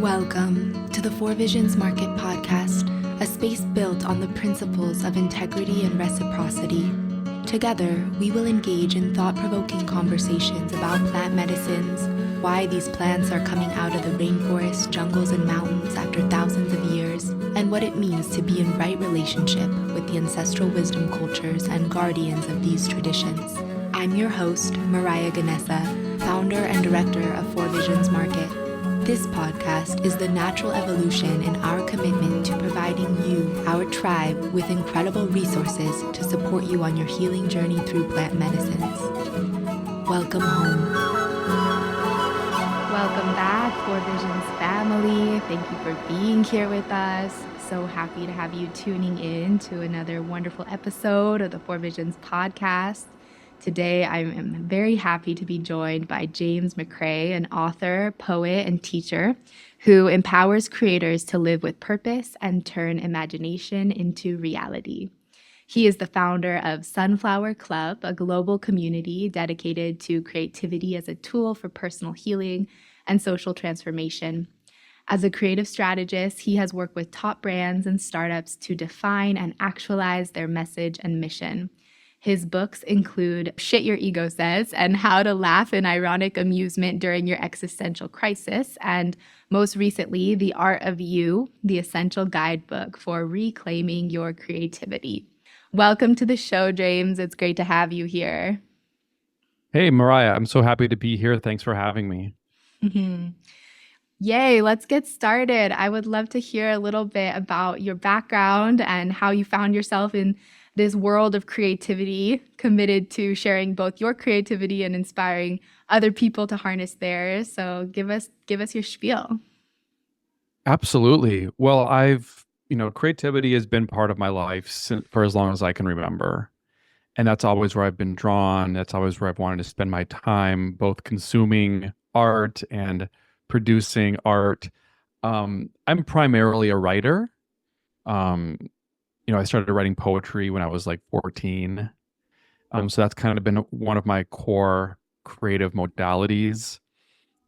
Welcome to the Four Visions Market Podcast, a space built on the principles of integrity and reciprocity. Together, we will engage in thought-provoking conversations about plant medicines, why these plants are coming out of the rainforests, jungles, and mountains after thousands of years, and what it means to be in right relationship with the ancestral wisdom cultures and guardians of these traditions. I'm your host, Mariah, founder and director of Four Visions Market. This podcast is the natural evolution in our commitment to providing you, our tribe, with incredible resources to support you on your healing journey through plant medicines. Welcome home. Welcome back, Four Visions family. Thank you for being here with us. So happy to have you tuning in to another wonderful episode of the Four Visions podcast. Today, I am very happy to be joined by James McRae, an author, poet, and teacher who empowers creators to live with purpose and turn imagination into reality. He is the founder of Sunflower Club, a global community dedicated to creativity as a tool for personal healing and social transformation. As a creative strategist, he has worked with top brands and startups to define and actualize their message and mission. His books include Shit Your Ego Says and How to Laugh in Ironic Amusement During Your Existential Crisis, and most recently, The Art of You, the Essential Guidebook for Reclaiming Your Creativity. Welcome to the show, James. It's great to have you here. Hey, Mariah, I'm so happy to be here. Thanks for having me. Yay, let's get started. I would love to hear a little bit about your background and how you found yourself in this world of creativity, committed to sharing both your creativity and inspiring other people to harness theirs. So give us your spiel. Absolutely. Well, creativity has been part of my life for as long as I can remember. And that's always where I've been drawn. That's always where I've wanted to spend my time, both consuming art and producing art. I'm primarily a writer. I started writing poetry when I was like 14. So that's kind of been one of my core creative modalities.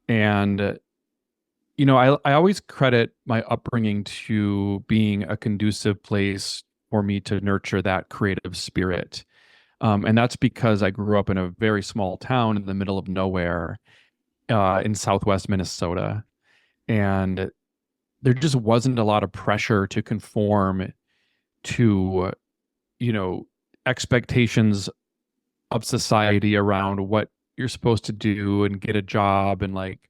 And, I always credit my upbringing to being a conducive place for me to nurture that creative spirit. And that's because I grew up in a very small town in the middle of nowhere in Southwest Minnesota. And there just wasn't a lot of pressure to conform to, expectations of society around what you're supposed to do and get a job and like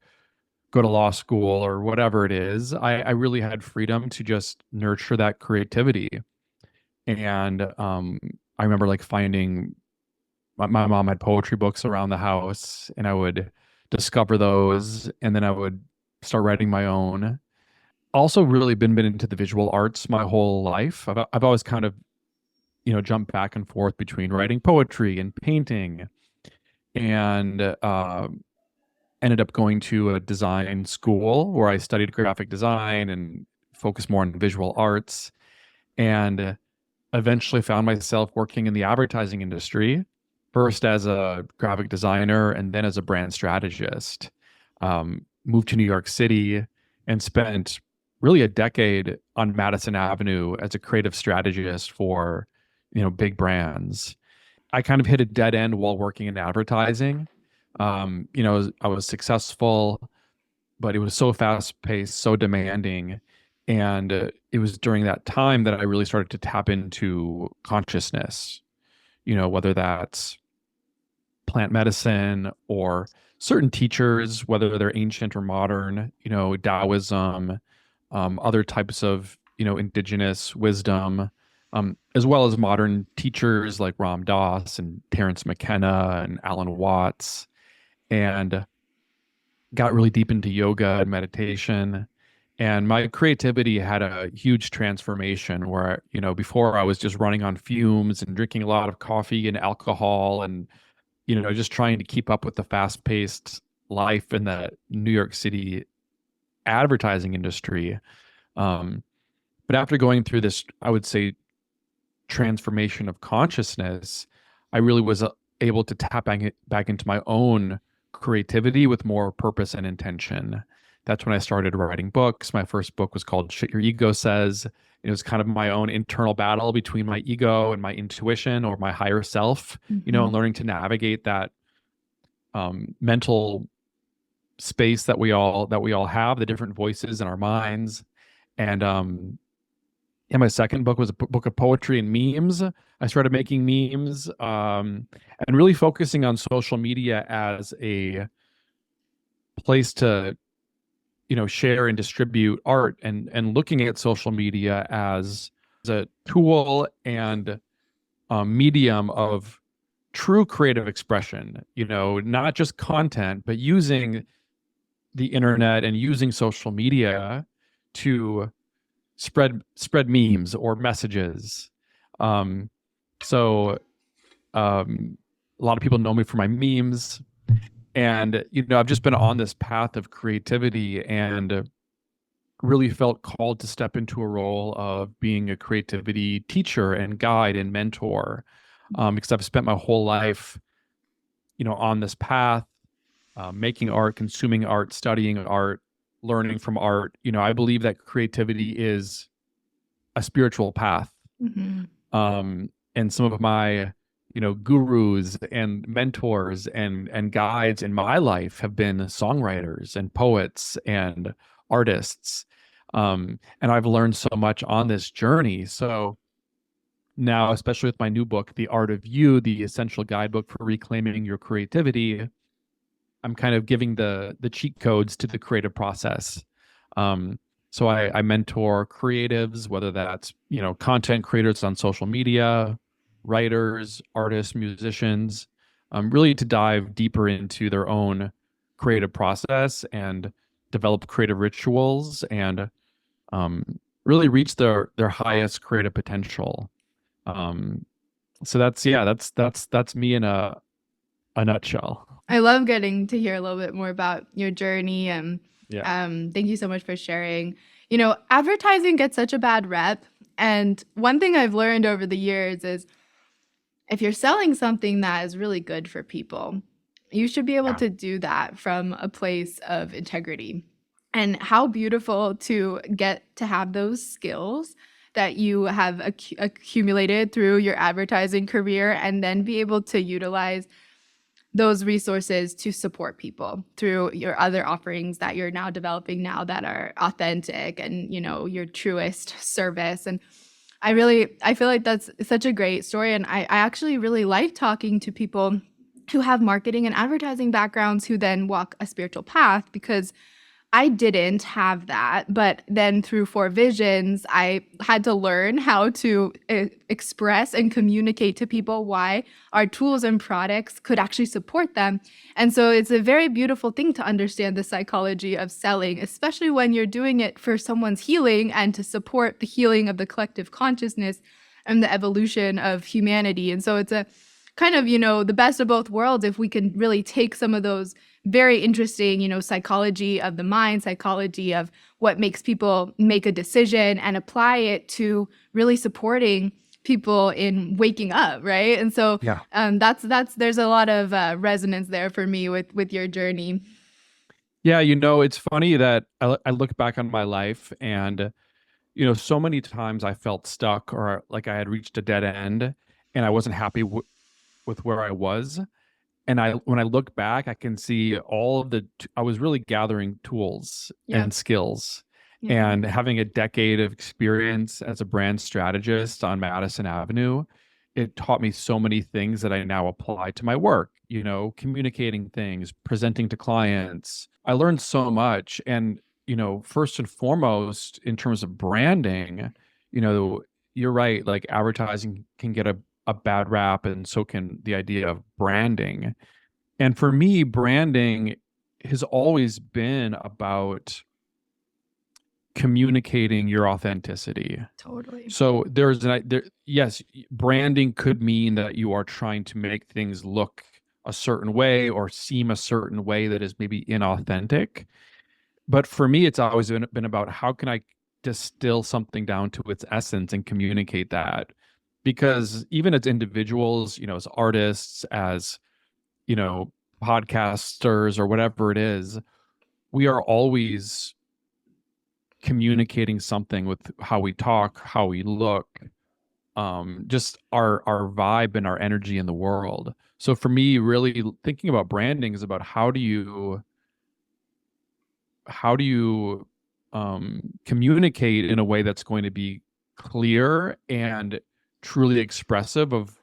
go to law school or whatever it is. I really had freedom to just nurture that creativity. And I remember like finding my mom had poetry books around the house, and I would discover those, and then I would start writing my own. Also really been into the visual arts my whole life. I've always kind of, jumped back and forth between writing poetry and painting, and ended up going to a design school where I studied graphic design and focused more on visual arts, and eventually found myself working in the advertising industry, first as a graphic designer and then as a brand strategist. Moved to New York City and spent really a decade on Madison Avenue as a creative strategist for, big brands. I kind of hit a dead end while working in advertising. I was successful, but it was so fast paced, so demanding. And it was during that time that I really started to tap into consciousness, whether that's plant medicine or certain teachers, whether they're ancient or modern, Taoism, other types of, indigenous wisdom, as well as modern teachers like Ram Dass and Terrence McKenna and Alan Watts, and got really deep into yoga and meditation. And my creativity had a huge transformation where, before I was just running on fumes and drinking a lot of coffee and alcohol and, just trying to keep up with the fast-paced life in the New York City advertising industry. But after going through this, I would say, transformation of consciousness, I really was able to tap back into my own creativity with more purpose and intention, That's when I started writing books. My first book was called Shit Your Ego Says. It was kind of my own internal battle between my ego and my intuition or my higher self, and Mhm. learning to navigate that mental space that we all have, the different voices in our minds. And my second book was a book of poetry and memes. I started making memes, and really focusing on social media as a place to share and distribute art, and looking at social media as a tool and a medium of true creative expression, not just content, but using the internet and using social media to spread memes or messages. Um, so a lot of people know me for my memes, and I've just been on this path of creativity, and really felt called to step into a role of being a creativity teacher and guide and mentor, because I've spent my whole life on this path, making art, consuming art, studying art, learning from art. I believe that creativity is a spiritual path. Mhm. And some of my, gurus and mentors and guides in my life have been songwriters and poets and artists. And I've learned so much on this journey. So now, especially with my new book, The Art of You, the Essential Guidebook for Reclaiming Your Creativity, I'm kind of giving the cheat codes to the creative process. So I mentor creatives, whether that's content creators on social media, writers, artists, musicians, really to dive deeper into their own creative process and develop creative rituals, and really reach their highest creative potential. Um, so that's me in a nutshell. I love getting to hear a little bit more about your journey, and Yeah. thank you so much for sharing. Advertising gets such a bad rep, and one thing I've learned over the years is if you're selling something that is really good for people, you should be able to do that from a place of integrity. And how beautiful to get to have those skills that you have accumulated through your advertising career, and then be able to utilize those resources to support people through your other offerings that you're now developing now that are authentic and your truest service. And I feel like that's such a great story, and I actually really like talking to people who have marketing and advertising backgrounds who then walk a spiritual path, because I didn't have that, but then through Four Visions, I had to learn how to express and communicate to people why our tools and products could actually support them. And so it's a very beautiful thing to understand the psychology of selling, especially when you're doing it for someone's healing and to support the healing of the collective consciousness and the evolution of humanity. And so it's a kind of, the best of both worlds if we can really take some of those very interesting, psychology of the mind, psychology of what makes people make a decision, and apply it to really supporting people in waking up, right? And so Yeah. that's there's a lot of resonance there for me with your journey. Yeah, it's funny that I look back on my life, and so many times I felt stuck, or like I had reached a dead end, and I wasn't happy with where I was. And when I look back, I can see all of I was really gathering tools Yeah. and skills, Yeah. and having a decade of experience as a brand strategist on Madison Avenue. It taught me so many things that I now apply to my work, communicating things, presenting to clients. I learned so much. And, first and foremost, in terms of branding, you know, you're right, like advertising can get a bad rap, and so can the idea of branding. And for me, branding has always been about communicating your authenticity. Totally. So yes, branding could mean that you are trying to make things look a certain way or seem a certain way that is maybe inauthentic. But for me, it's always been about how can I distill something down to its essence and communicate that? Because even as individuals, as artists, as, you know, podcasters or whatever it is, we are always communicating something with how we talk, how we look, just our vibe and our energy in the world. So for me, really thinking about branding is about how do you communicate in a way that's going to be clear and truly expressive of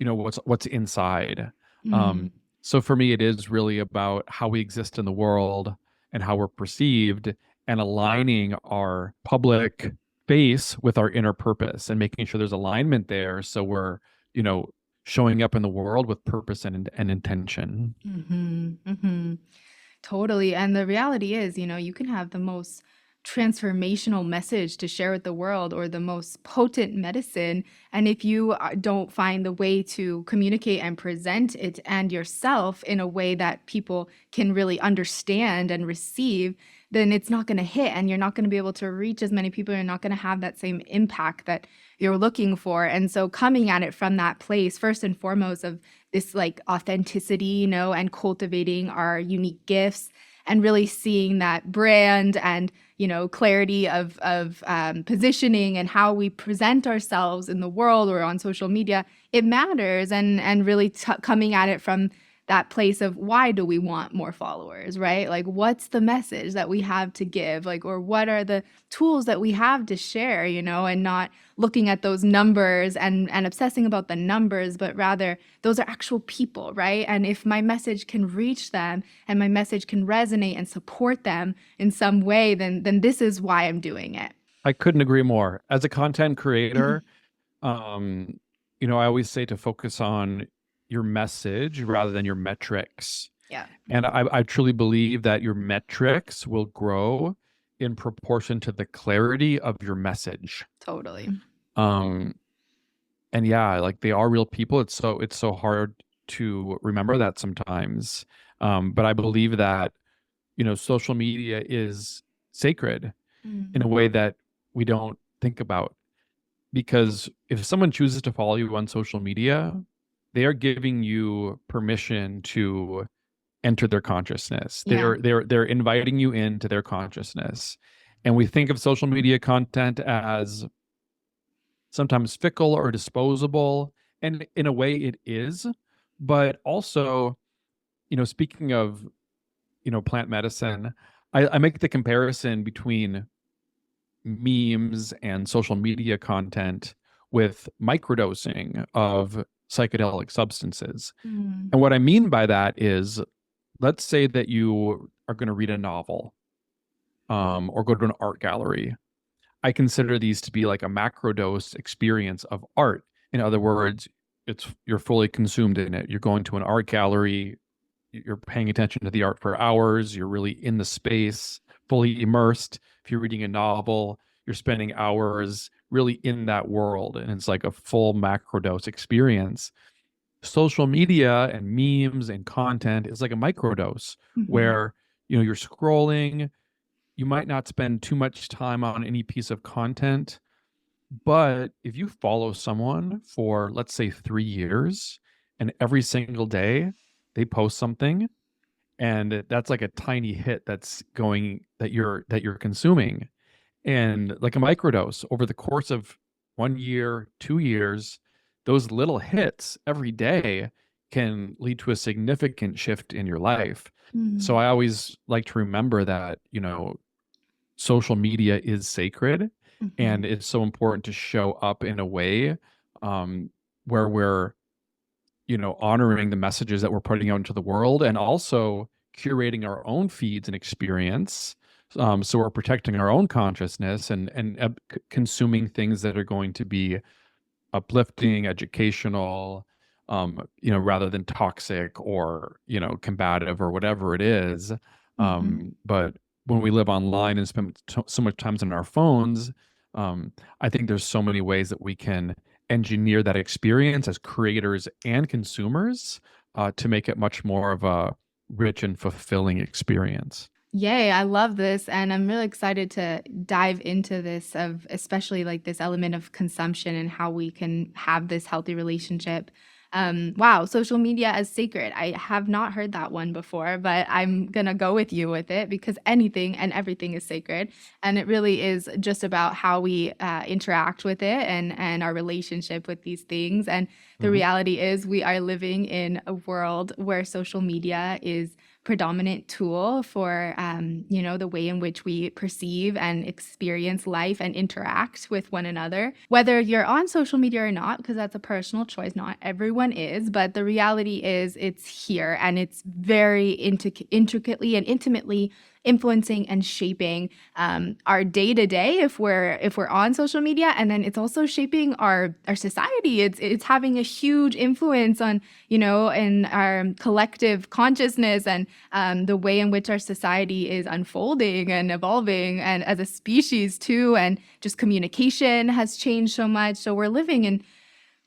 what's inside. Mm, Um, so for me, it is really about how we exist in the world and how we're perceived, and aligning our public face with our inner purpose and making sure there's alignment there. So we're, you know, showing up in the world with purpose and intention. mhm, mhm. Totally. And the reality is, you can have the most transformational message to share with the world or the most potent medicine. And if you don't find the way to communicate and present it and yourself in a way that people can really understand and receive, then it's not going to hit and you're not going to be able to reach as many people. You're not going to have that same impact that you're looking for. And so coming at it from that place, first and foremost, of this like authenticity, and cultivating our unique gifts and really seeing that brand and clarity of positioning and how we present ourselves in the world or on social media, it matters. And really coming at it from that place of why do we want more followers, right? Like what's the message that we have to give, like, or what are the tools that we have to share, and not looking at those numbers and obsessing about the numbers, but rather those are actual people, right? And if my message can reach them and my message can resonate and support them in some way, then this is why I'm doing it. I couldn't agree more. As a content Mhm. creator, um, I always say to focus on your message rather than your metrics. Yeah, And I truly believe that your metrics will grow in proportion to the clarity of your message. totally. Um, and yeah, like they are real people. It's so hard to remember that sometimes. But I believe that, social media is sacred in a Mm. way that we don't think about. Because if someone chooses to follow you on social media, they are giving you permission to enter their consciousness. Yeah. They're inviting you into their consciousness. And we think of social media content as sometimes fickle or disposable, and in a way it is. But also, speaking of, plant medicine, I make the comparison between memes and social media content with microdosing of psychedelic substances. Mm. And what I mean by that is, let's say that you are going to read a novel, or go to an art gallery. I consider these to be like a macrodose experience of art. In other words, you're fully consumed in it. You're going to an art gallery, you're paying attention to the art for hours, you're really in the space, fully immersed. If you're reading a novel, you're spending hours really in that world, and it's like a full macrodose experience. Social media and memes and content is like a microdose Mhm. where, you're scrolling, you might not spend too much time on any piece of content, but if you follow someone for, let's say, 3 years, and every single day they post something, and that's like a tiny hit that you're consuming, and like a microdose over the course of 1 year, 2 years, those little hits every day can lead to a significant shift in your life. So Mm. I always like to remember that, social media is sacred, Mhm. and it's so important to show up in a way, um, where we're, honoring the messages that we're putting out into the world, and also curating our own feeds and experience. So we're protecting our own consciousness, and consuming things that are going to be uplifting, educational, rather than toxic or, combative or whatever it is. Mhm. But when we live online and spend so much time on our phones, I think there's so many ways that we can engineer that experience as creators and consumers, to make it much more of a rich and fulfilling experience. Yay, I love this. And I'm really excited to dive into this, of especially like this element of consumption and how we can have this healthy relationship. Wow, social media as sacred. I have not heard that one before, but I'm going to go with you with it because anything and everything is sacred. And it really is just about how we interact with it and our relationship with these things. And the Mhm. reality is, we are living in a world where social media is predominant tool for the way in which we perceive and experience life and interact with one another, whether you're on social media or not, because that's a personal choice. Not everyone is, but the reality is it's here, and it's very intricately and intimately influencing and shaping our day to day if we're on social media, and then it's also shaping our society. It's having a huge influence on in our collective consciousness, and the way in which our society is unfolding and evolving, and as a species too, and just communication has changed so much. So we're living in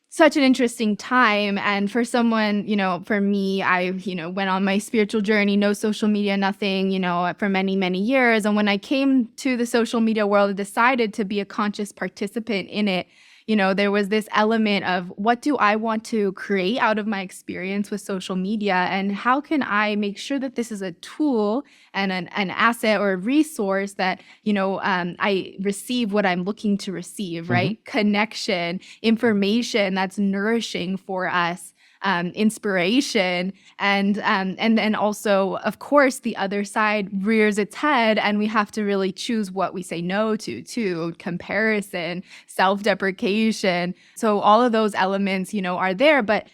such an interesting time. And for someone, for me, I, went on my spiritual journey, no social media, nothing, for many, many years. And when I came to the social media world, I decided to be a conscious participant in it. There was this element of, what do I want to create out of my experience with social media? And how can I make sure that this is a tool and an asset or a resource that, I receive what I'm looking to receive, Mhm. right? Connection, information that's nourishing for us, inspiration, and then also, of course, the other side rears its head, and we have to really choose what we say no to, too. Comparison, self-deprecation. So all of those elements, are there, but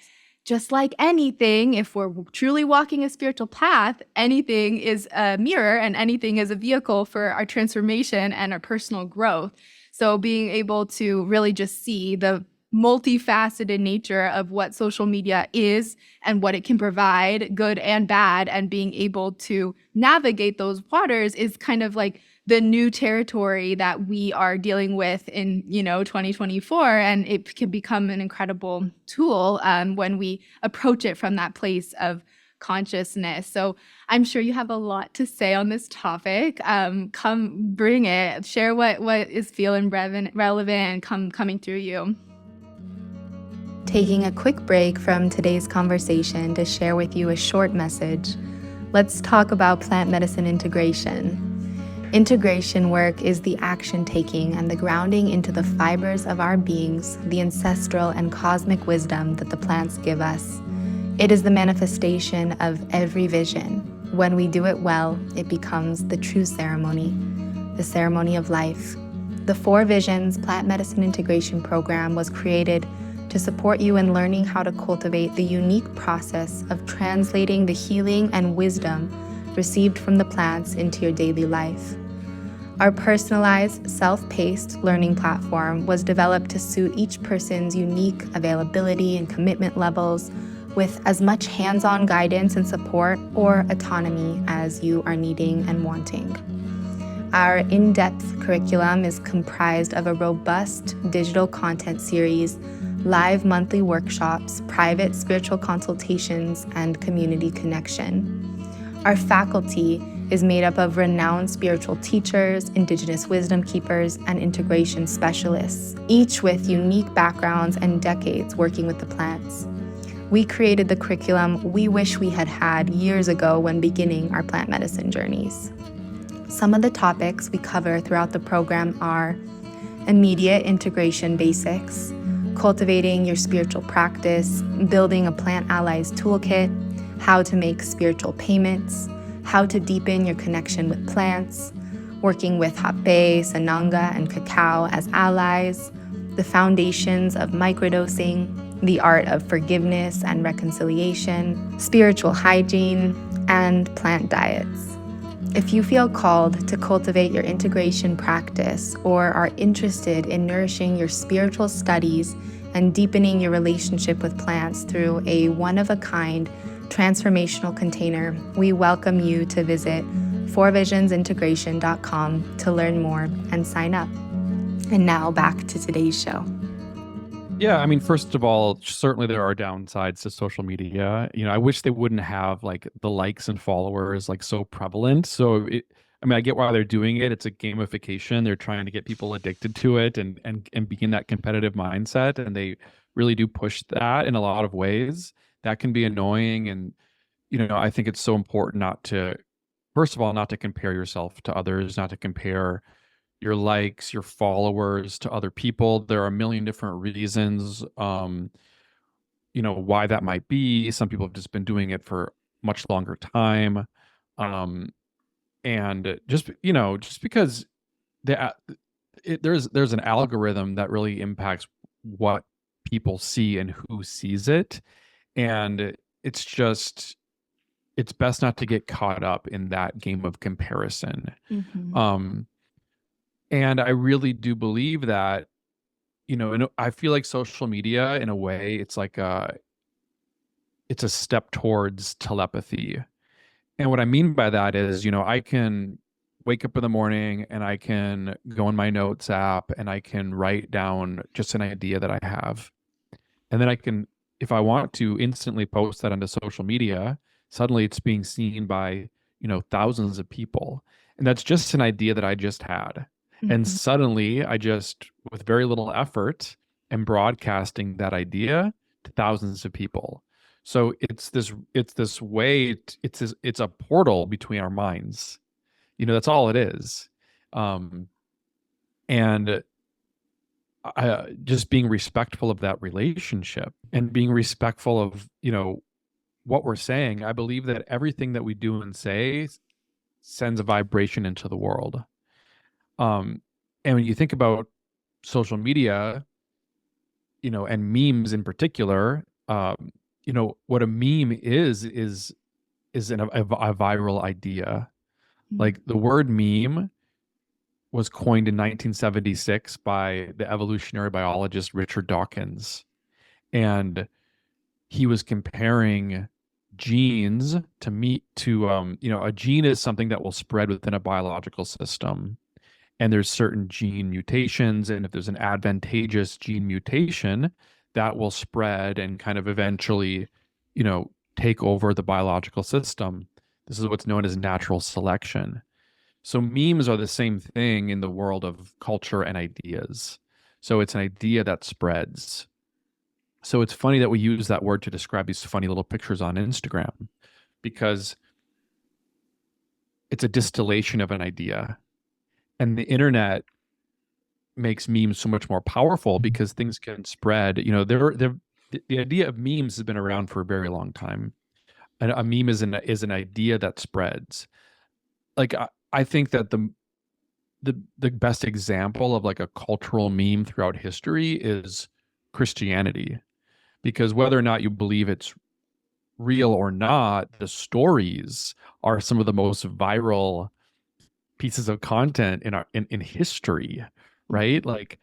just like anything, if we're truly walking a spiritual path, anything is a mirror and anything is a vehicle for our transformation and our personal growth. So being able to really just see the multifaceted nature of what social media is and what it can provide, good and bad, and being able to navigate those waters is kind of like the new territory that we are dealing with in 2024, and it can become an incredible tool when we approach it from that place of consciousness. So I'm sure you have a lot to say on this topic. Come bring it. Share what is feeling relevant and coming through you. Taking a quick break from today's conversation to share with you a short message. Let's talk about plant medicine integration. Integration work is the action taking and the grounding into the fibers of our beings, the ancestral and cosmic wisdom that the plants give us. It is the manifestation of every vision. When we do it well, it becomes the true ceremony, the ceremony of life. The 4 Visions Plant Medicine Integration Program was created to support you in learning how to cultivate the unique process of translating the healing and wisdom received from the plants into your daily life. Our personalized, self-paced learning platform was developed to suit each person's unique availability and commitment levels, with as much hands-on guidance and support or autonomy as you are needing and wanting. Our in-depth curriculum is comprised of a robust digital content series, live monthly workshops, private spiritual consultations, and community connection. Our faculty is made up of renowned spiritual teachers, indigenous wisdom keepers, and integration specialists, each with unique backgrounds and decades working with the plants. We created the curriculum we wish we had had years ago when beginning our plant medicine journeys. Some of the topics we cover throughout the program are immediate integration basics, cultivating your spiritual practice, building a plant allies toolkit, how to make spiritual payments, how to deepen your connection with plants, working with Hape, Sananga, and cacao as allies, the foundations of microdosing, the art of forgiveness and reconciliation, spiritual hygiene, and plant diets. If you feel called to cultivate your integration practice or are interested in nourishing your spiritual studies and deepening your relationship with plants through a one-of-a-kind transformational container, we welcome you to visit 4visionsintegration.com to learn more and sign up. And now back to today's show. Yeah, I mean, first of all, certainly there are downsides to social media. I wish they wouldn't have like the likes and followers like so prevalent. I mean, I get why they're doing it. It's a gamification. They're trying to get people addicted to it and be in that competitive mindset, and they really do push that in a lot of ways. That can be annoying. And, I think it's so important not to, first of all, not to compare yourself to others, not to compare your likes, your followers to other people. There are a million different reasons, why that might be. Some people have just been doing it for much longer time. Um, and just because the, there's an algorithm that really impacts what people see and who sees it. And it's best not to get caught up in that game of comparison. Mm-hmm. Um, and I really do believe that, and I feel like social media in a way, it's a step towards telepathy. And what I mean by that is, I can wake up in the morning and I can go in my notes app and I can write down just an idea that I have. And then I can, if I want to, instantly post that onto social media. Suddenly it's being seen by, thousands of people. And that's just an idea that I just had. And Mm-hmm. suddenly I just, with very little effort, am broadcasting that idea to thousands of people. So it's this way, it's a portal between our minds. That's all it is. Um, and just being respectful of that relationship and being respectful of what we're saying. I believe that everything that we do and say sends a vibration into the world. um and when you think about social media, and memes in particular, what a meme is a viral idea. Like the word meme was coined in 1976 by the evolutionary biologist Richard Dawkins. And he was comparing genes to meet to a gene is something that will spread within a biological system. And there's certain gene mutations, and if there's an advantageous gene mutation, that will spread and kind of eventually, take over the biological system. This is what's known as natural selection. So memes are the same thing in the world of culture and ideas. So it's an idea that spreads. So it's funny that we use that word to describe these funny little pictures on Instagram, because it's a distillation of an idea. And the internet makes memes so much more powerful because things can spread. The idea of memes has been around for a very long time. And a meme is an idea that spreads. Like I think that the best example of like a cultural meme throughout history is Christianity, because whether or not you believe it's real or not, the stories are some of the most viral pieces of content in history, right? Like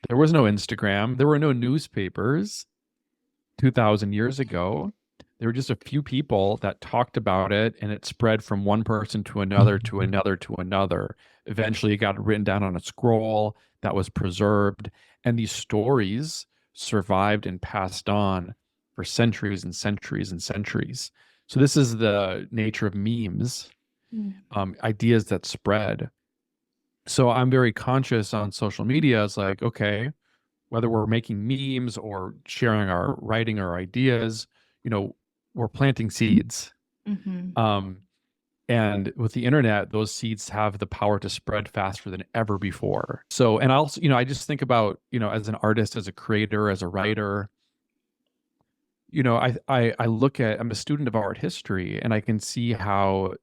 there was no Instagram, there were no newspapers 2000 years ago. There were just a few people that talked about it, and it spread from one person to another to another to another. Eventually, it got written down on a scroll that was preserved, and these stories survived and passed on for centuries and centuries and centuries. So, this is the nature of memes, ideas that spread. So, I'm very conscious on social media. It's like, okay, whether we're making memes or sharing our writing or ideas, you know, we're planting seeds. Mm-hmm. Um, and with the internet, those seeds have the power to spread faster than ever before. So, and also, I just think about, as an artist, as a creator, as a writer, I'm a student of art history, and I can see how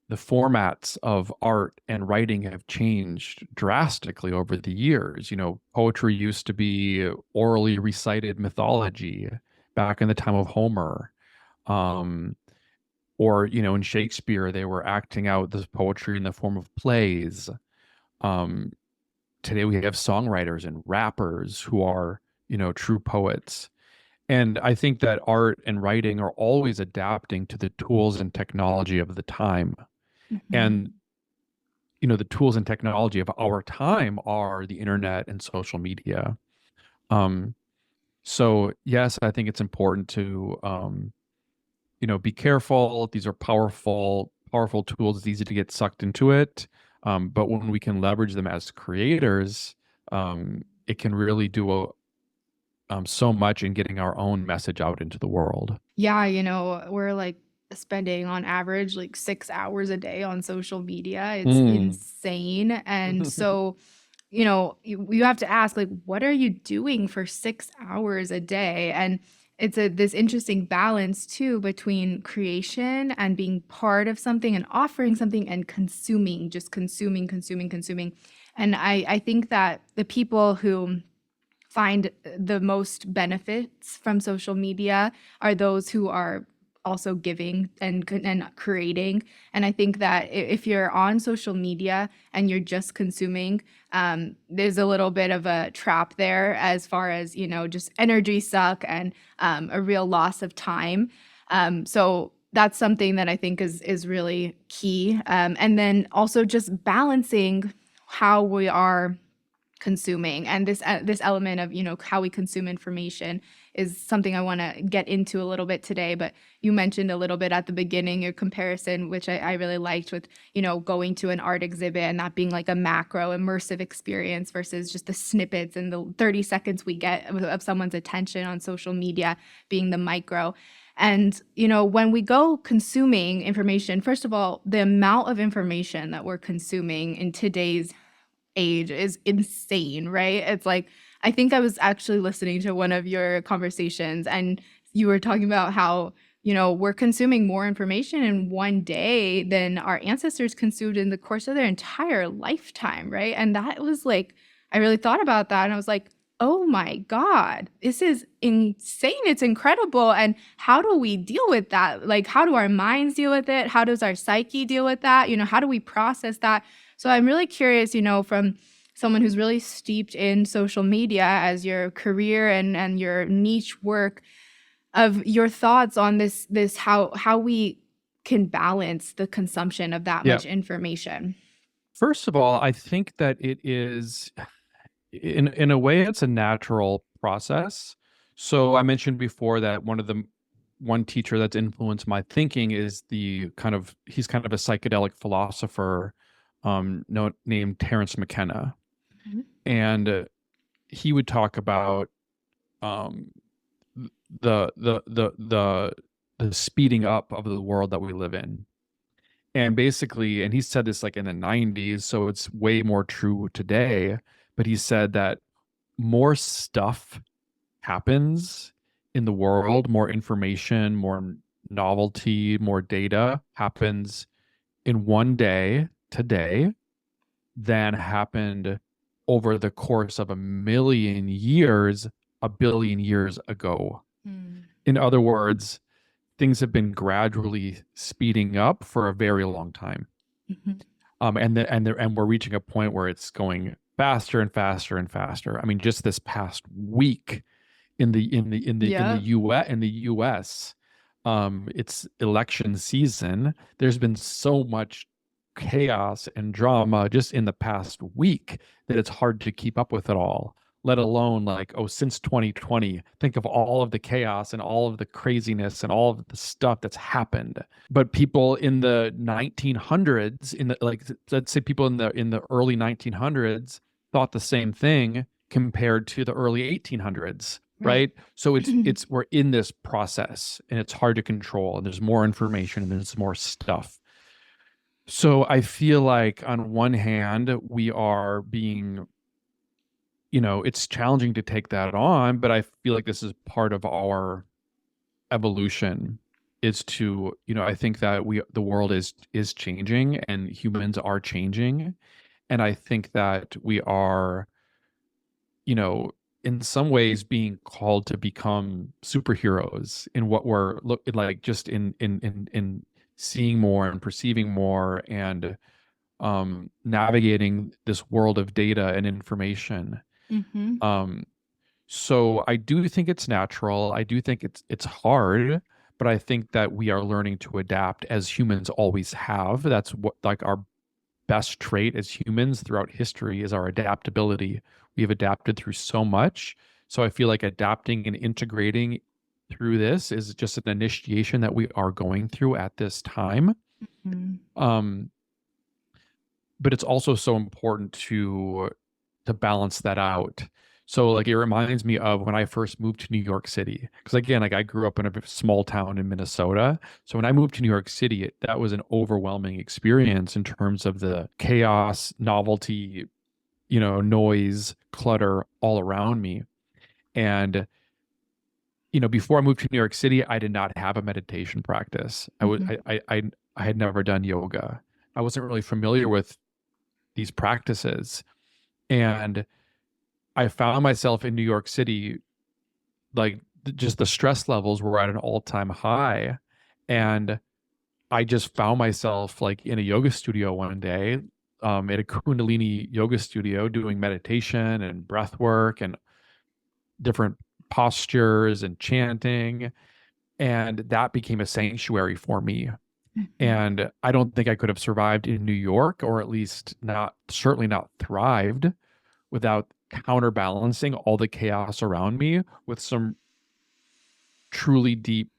the formats of art and writing have changed drastically over the years. Poetry used to be orally recited mythology back in the time of Homer. Um, or, in Shakespeare, they were acting out this poetry in the form of plays. Um, Today we have songwriters and rappers who are, true poets. And I think that art and writing are always adapting to the tools and technology of the time. Mm-hmm. And the tools and technology of our time are the internet and social media. Um, so yes, I think it's important to be careful. These are powerful tools. It's easy to get sucked into it. But when we can leverage them as creators, it can really do so much in getting our own message out into the world. Yeah, we're like spending on average like 6 hours a day on social media. It's Mm. insane. And so, you have to ask, like, what are you doing for 6 hours a day? And it's this interesting balance too between creation and being part of something and offering something and consuming, just consuming, consuming, consuming. And I think that the people who find the most benefits from social media are those who are also giving and creating. And I think that if you're on social media and you're just consuming, there's a little bit of a trap there as far as just energy suck and a real loss of time. So that's something that I think is really key. And then also just balancing how we are consuming, and this element of how we consume information is something I want to get into a little bit today. But you mentioned a little bit at the beginning your comparison, which I really liked, with going to an art exhibit and that being like a macro immersive experience versus just the snippets and the 30 seconds we get of someone's attention on social media being the micro. And when we go consuming information, first of all, the amount of information that we're consuming in today's age is insane, right? It's like, I think I was actually listening to one of your conversations and you were talking about how, we're consuming more information in one day than our ancestors consumed in the course of their entire lifetime, right? And that was like, I really thought about that and I was like, oh my God, this is insane. It's incredible. And how do we deal with that? Like, how do our minds deal with it? How does our psyche deal with that? How do we process that? So I'm really curious, from someone who's really steeped in social media as your career and your niche work, of your thoughts on this how we can balance the consumption of that Yeah. much information. First of all, I think that it is, in a way, it's a natural process. So I mentioned before that one teacher that's influenced my thinking is he's kind of a psychedelic philosopher, named Terence McKenna. Mhm. And he would talk about um, the speeding up of the world that we live in. And basically, and he said this like in the 90s, so it's way more true today, but he said that more stuff happens in the world, more information, more novelty, more data happens in one day today than happened over the course of 1,000,000 years, 1 billion years ago. Mm. In other words, things have been gradually speeding up for a very long time. Mhm. And we're reaching a point where it's going faster and faster and faster. I mean, just this past week Yeah. in the US, it's election season. There's been so much chaos and drama just in the past week that it's hard to keep up with it all, let alone like, oh, since 2020, think of all of the chaos and all of the craziness and all of the stuff that's happened. But people in the 1900s, let's say people in the early 1900s thought the same thing compared to the early 1800s, Right. right? So it's we're in this process and it's hard to control, and there's more information and there's more stuff. So I feel like on one hand we are being, it's challenging to take that on, but I feel like this is part of our evolution, is to, I think that the world is changing and humans are changing. And I think that we are, you know, in some ways being called to become superheroes in what we're look like, just in seeing more and perceiving more and navigating this world of data and information. Mhm. Um, so I do think it's natural. I do think it's hard, but I think that we are learning to adapt as humans always have. That's what, like, our best trait as humans throughout history is our adaptability. We've adapted through so much. So I feel like adapting and integrating through this is just an initiation that we are going through at this time. Mhm. Um, but it's also so important to balance that out. So like it reminds me of when I first moved to New York City. Because again, like I grew up in a small town in Minnesota. So when I moved to New York City, that was an overwhelming experience in terms of the chaos, novelty, noise, clutter all around me. And before I moved to New York City, I did not have a meditation practice. I was Mhm. I had never done yoga. I wasn't really familiar with these practices. And I found myself in New York City, like just the stress levels were at an all-time high. And I just found myself like in a yoga studio one day, at a Kundalini yoga studio doing meditation and breath work and different postures and chanting. And that became a sanctuary for me. Mhm. And I don't think I could have survived in New York, or at least not, certainly not thrived, without counterbalancing all the chaos around me with some truly deep,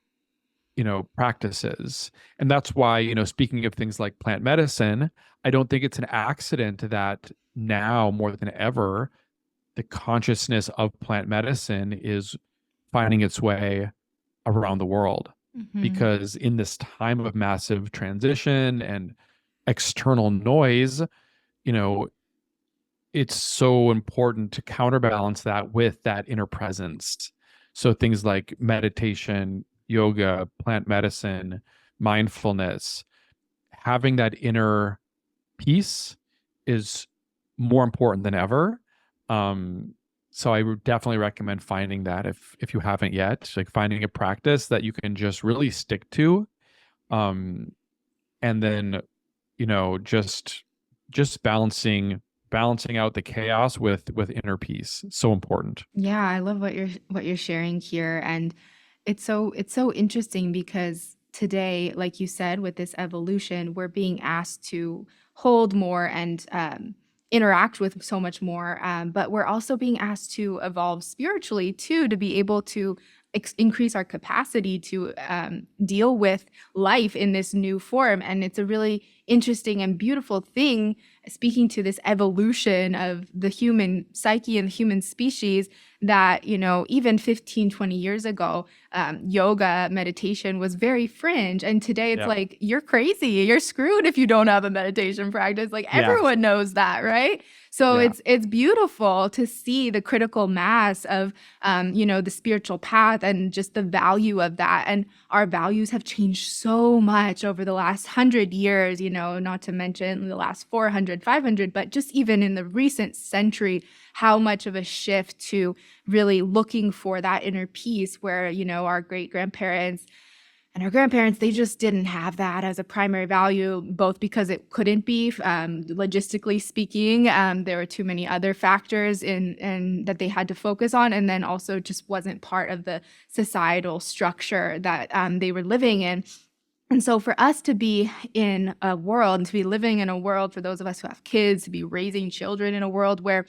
practices. And that's why, speaking of things like plant medicine, I don't think it's an accident that now more than ever, the consciousness of plant medicine is finding its way around the world. Mhm. Because in this time of massive transition and external noise, you know, it's so important to counterbalance that with that inner presence. So things like meditation, yoga, plant medicine, mindfulness, having that inner peace is more important than ever. Um, so I would definitely recommend finding that if you haven't yet, like finding a practice that you can just really stick to. Um, and then, just balancing out the chaos with inner peace. So important. Yeah, I love what you're sharing here, and it's so interesting because today, like you said, with this evolution, we're being asked to hold more and interact with so much more, but we're also being asked to evolve spiritually too, to be able to increase our capacity to deal with life in this new form, and it's a really interesting and beautiful thing speaking to this evolution of the human psyche and the human species that, even 15, 20 years ago, yoga meditation was very fringe. And today it's Yeah. like, you're crazy. You're screwed if you don't have a meditation practice. Like Yeah. everyone knows that, right? So Yeah. it's beautiful to see the critical mass of, the spiritual path and just the value of that. And our values have changed so much over the last 100 years, not to mention the last 400, 500, but just even in the recent century, how much of a shift to really looking for that inner peace where, our great grandparents and our grandparents, they just didn't have that as a primary value, both because it couldn't be, logistically speaking. There were too many other factors in that they had to focus on, and then also just wasn't part of the societal structure that they were living in. And so for us to be in a world, to be living in a world, for those of us who have kids, to be raising children in a world where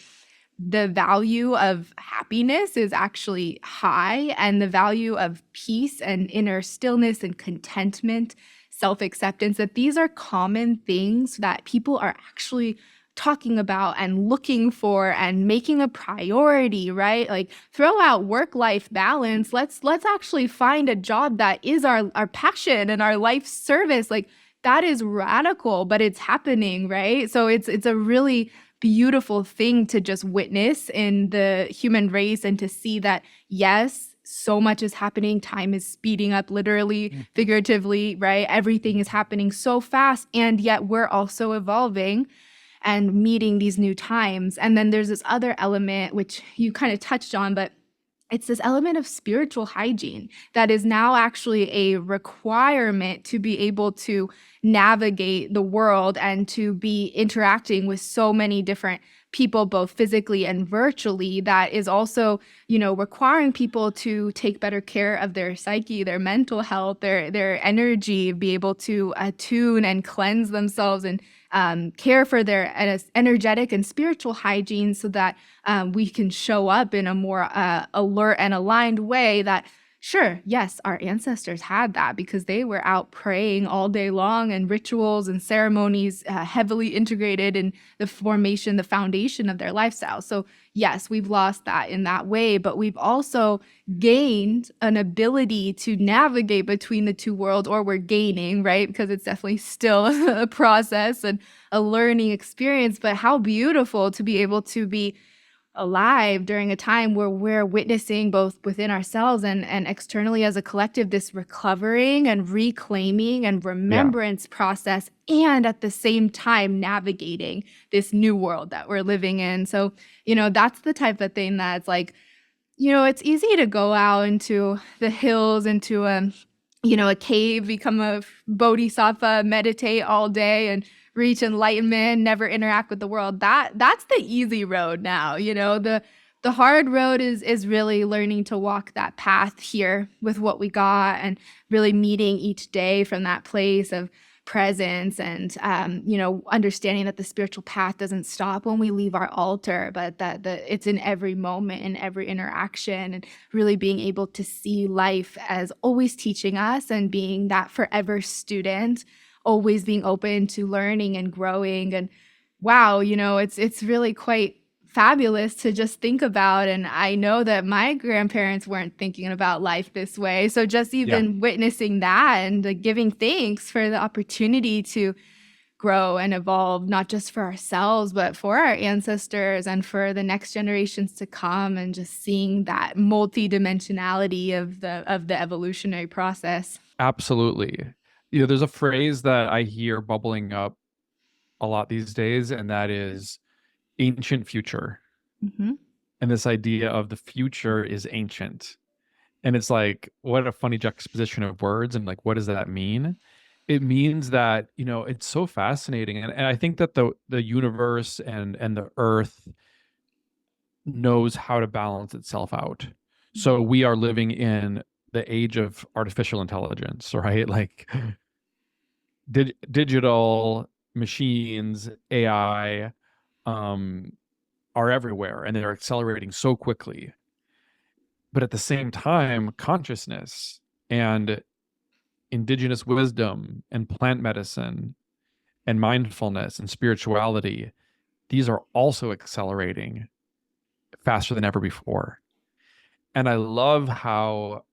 the value of happiness is actually high, and the value of peace and inner stillness and contentment, self-acceptance, that these are common things that people are actually talking about and looking for and making a priority, right? Like throw out work-life balance. Let's actually find a job that is our passion and our life service. Like that is radical, but it's happening, right? So it's a really beautiful thing to just witness in the human race and to see that, yes, so much is happening. Time is speeding up, literally, figuratively, right? Everything is happening so fast. And yet we're also evolving and meeting these new times. And then there's this other element, which you kind of touched on, but it's this element of spiritual hygiene that is now actually a requirement to be able to navigate the world and to be interacting with so many different people, both physically and virtually. That is also, requiring people to take better care of their psyche, their mental health, their energy, be able to attune and cleanse themselves and care for their energetic and spiritual hygiene so that we can show up in a more alert and aligned way that Sure. Yes, our ancestors had that because they were out praying all day long, and rituals and ceremonies heavily integrated in the formation, the foundation of their lifestyle. So, yes, we've lost that in that way, but we've also gained an ability to navigate between the two worlds, or we're gaining, right? Because it's definitely still a process and a learning experience. But how beautiful to be able to be alive during a time where we're witnessing both within ourselves and externally as a collective this recovering and reclaiming and Yeah, remembrance process, and at the same time navigating this new world that we're living in. So, that's the type of thing that's like, it's easy to go out into the hills, into a cave, become a bodhisattva, meditate all day and reach enlightenment, never interact with the world. That's the easy road now. The hard road is really learning to walk that path here with what we got, and really meeting each day from that place of presence, and understanding that the spiritual path doesn't stop when we leave our altar, but that it's in every moment, in every interaction, and really being able to see life as always teaching us, and being that forever student, always being open to learning and growing. And wow, it's really quite fabulous to just think about. And I know that my grandparents weren't thinking about life this way. So just yeah, even witnessing that, and giving thanks for the opportunity to grow and evolve, not just for ourselves, but for our ancestors and for the next generations to come, and just seeing that multidimensionality of the evolutionary process. absolutely. There's a phrase that I hear bubbling up a lot these days, and that is ancient future. Hmm. And this idea of the future is ancient. And it's like, what a funny juxtaposition of words. And like, what does that mean? It means that, it's so fascinating. And I think that the universe and the earth knows how to balance itself out. So we are living in the age of artificial intelligence, right? Like digital machines, AI, um, are everywhere and they're accelerating so quickly. But at the same time, consciousness and indigenous wisdom and plant medicine and mindfulness and spirituality, these are also accelerating faster than ever before. And I love how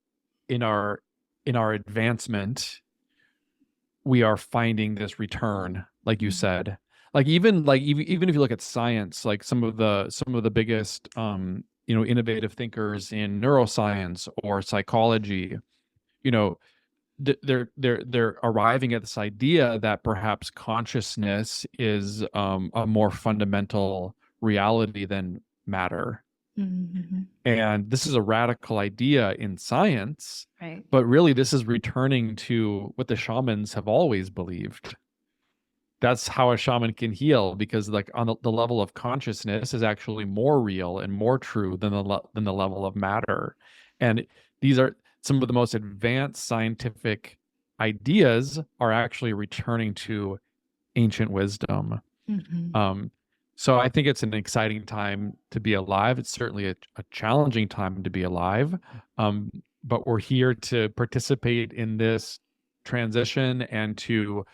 in our advancement we are finding this return, like you said. Like even if you look at science, like some of the biggest innovative thinkers in neuroscience or psychology, you know they're arriving at this idea that perhaps consciousness is a more fundamental reality than matter. Hmm. And this is a radical idea in science, Right. but really this is returning to what the shamans have always believed. That's how a shaman can heal, because like on the level of consciousness is actually more real and more true than the level of matter. And these are some of the most advanced scientific ideas are actually returning to ancient wisdom. Hmm. um so I think it's an exciting time to be alive. It's certainly a challenging time to be alive, um but we're here to participate in this transition and to,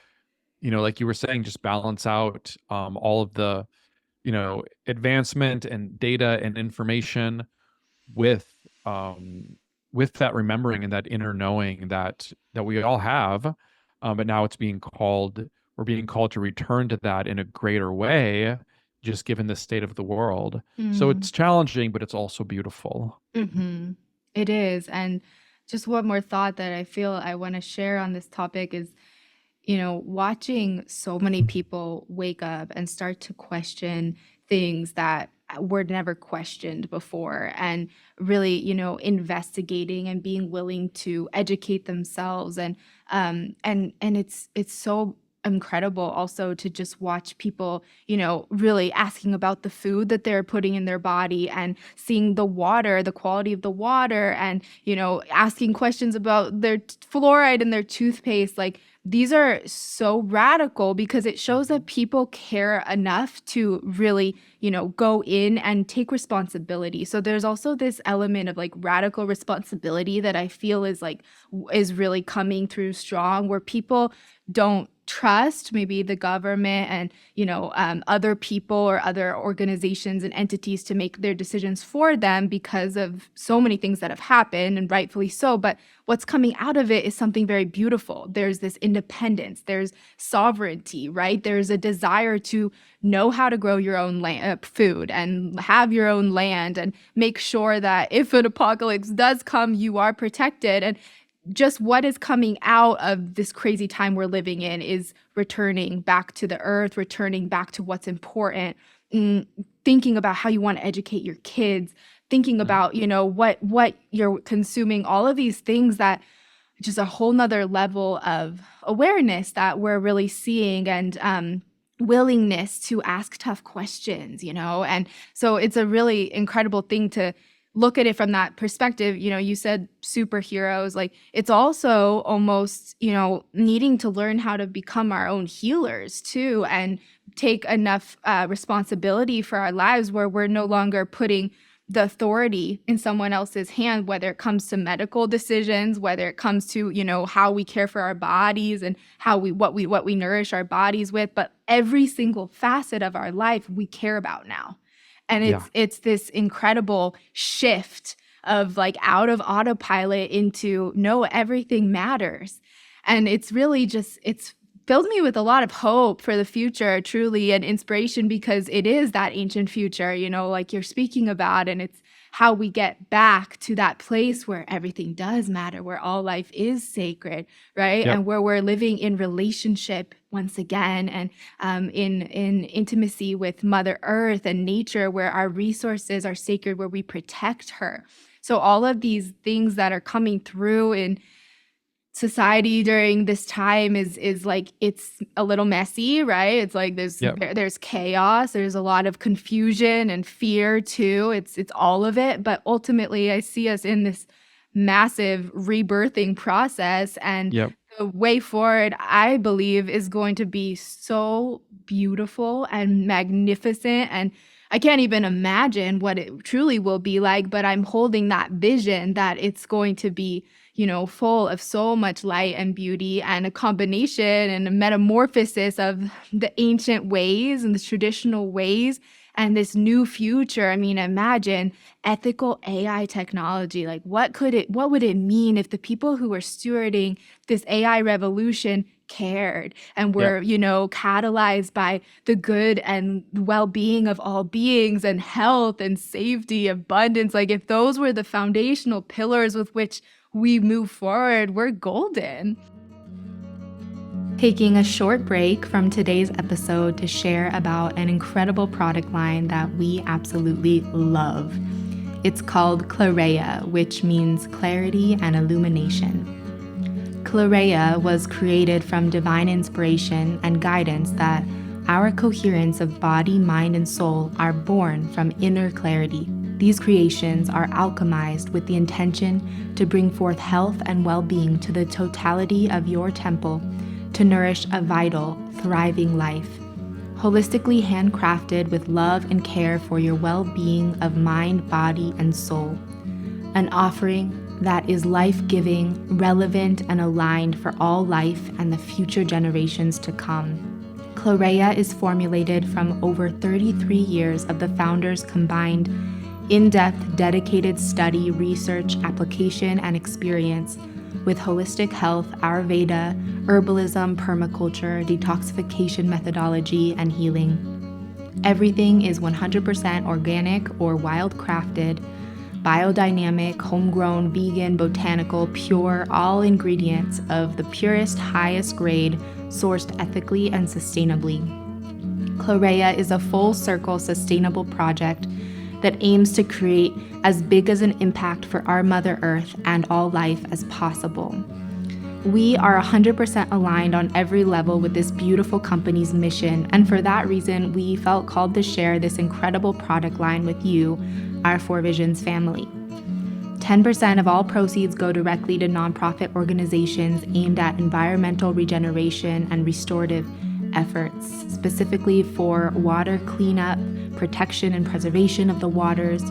like you were saying, just balance out all of the, advancement and data and information with um, with that remembering and that inner knowing that we all have, but now we're being called to return to that in a greater way, just given the state of the world. So it's challenging, but it's also beautiful. Mm-hmm. It is. And just one more thought that I feel I want to share on this topic is, watching so many people wake up and start to question things that were never questioned before, and really, investigating and being willing to educate themselves. And it's so incredible also to just watch people, really asking about the food that they're putting in their body, and seeing the water, the quality of the water, and, asking questions about their fluoride in their toothpaste, like these are so radical because it shows that people care enough to really, go in and take responsibility. So there's also this element of like radical responsibility that I feel is like is really coming through strong, where people don't trust maybe the government and other people or other organizations and entities to make their decisions for them because of so many things that have happened, and rightfully so. But what's coming out of it is something very beautiful. There's this independence, there's sovereignty, right? There's a desire to know how to grow your own food and have your own land and make sure that if an apocalypse does come, you are protected. And just what is coming out of this crazy time we're living in is returning back to the earth, returning back to what's important, thinking about how you want to educate your kids, thinking about, what you're consuming, all of these things that just a whole nother level of awareness that we're really seeing, and willingness to ask tough questions, and so it's a really incredible thing to look at it from that perspective. You said superheroes, like it's also almost, needing to learn how to become our own healers too, and take enough responsibility for our lives where we're no longer putting the authority in someone else's hand, whether it comes to medical decisions, whether it comes to, how we care for our bodies and what we nourish our bodies with, but every single facet of our life we care about now. And Yeah. it's this incredible shift of like out of autopilot into no, everything matters. And it's really just, it's filled me with a lot of hope for the future, truly, and inspiration, because it is that ancient future, like you're speaking about. And it's how we get back to that place where everything does matter, where all life is sacred, right? Yep. And where we're living in relationship once again, and in intimacy with Mother Earth and nature, where our resources are sacred, where we protect her. So all of these things that are coming through in society during this time is like, it's a little messy, right? It's like there's chaos, there's a lot of confusion and fear too. It's all of it, but ultimately I see us in this massive rebirthing process, and Yep. the way forward, I believe, is going to be so beautiful and magnificent, and I can't even imagine what it truly will be like, but I'm holding that vision that it's going to be, full of so much light and beauty, and a combination and a metamorphosis of the ancient ways and the traditional ways and this new future. I mean, imagine ethical AI technology. Like what would it mean if the people who were stewarding this AI revolution cared and were, catalyzed by the good and well-being of all beings, and health and safety, abundance? Like if those were the foundational pillars with which we move forward, we're golden. Taking a short break from today's episode to share about an incredible product line that we absolutely love. It's called Clarea, which means clarity and illumination. Clarea was created from divine inspiration and guidance that our coherence of body, mind, and soul are born from inner clarity. These creations are alchemized with the intention to bring forth health and well-being to the totality of your temple, to nourish a vital, thriving life. Holistically handcrafted with love and care for your well-being of mind, body, and soul. An offering that is life-giving, relevant, and aligned for all life and the future generations to come. Clarea is formulated from over 33 years of the founders' combined in-depth, dedicated study, research, application, and experience with holistic health, Ayurveda, herbalism, permaculture, detoxification methodology, and healing. Everything is 100% organic or wild-crafted, biodynamic, homegrown, vegan, botanical, pure, all ingredients of the purest, highest grade, sourced ethically and sustainably. Clarea is a full-circle sustainable project that aims to create as big as an impact for our Mother Earth and all life as possible. We are 100% aligned on every level with this beautiful company's mission, and for that reason, we felt called to share this incredible product line with you, our Four Visions family. 10% of all proceeds go directly to nonprofit organizations aimed at environmental regeneration and restorative efforts, specifically for water cleanup, protection and preservation of the waters,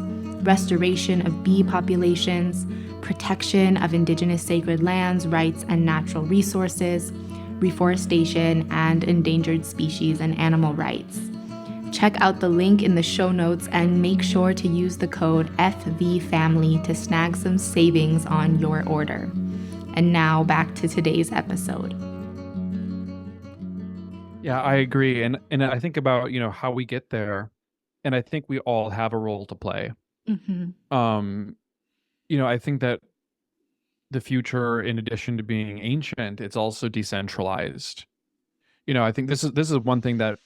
restoration of bee populations, protection of indigenous sacred lands, rights, and natural resources, reforestation, and endangered species and animal rights. Check out the link in the show notes and make sure to use the code FVFamily to snag some savings on your order. And now back to today's episode. Yeah, I agree. And I think about, how we get there, and I think we all have a role to play. Mm-hmm. I think that the future, in addition to being ancient, it's also decentralized. I think this is one thing that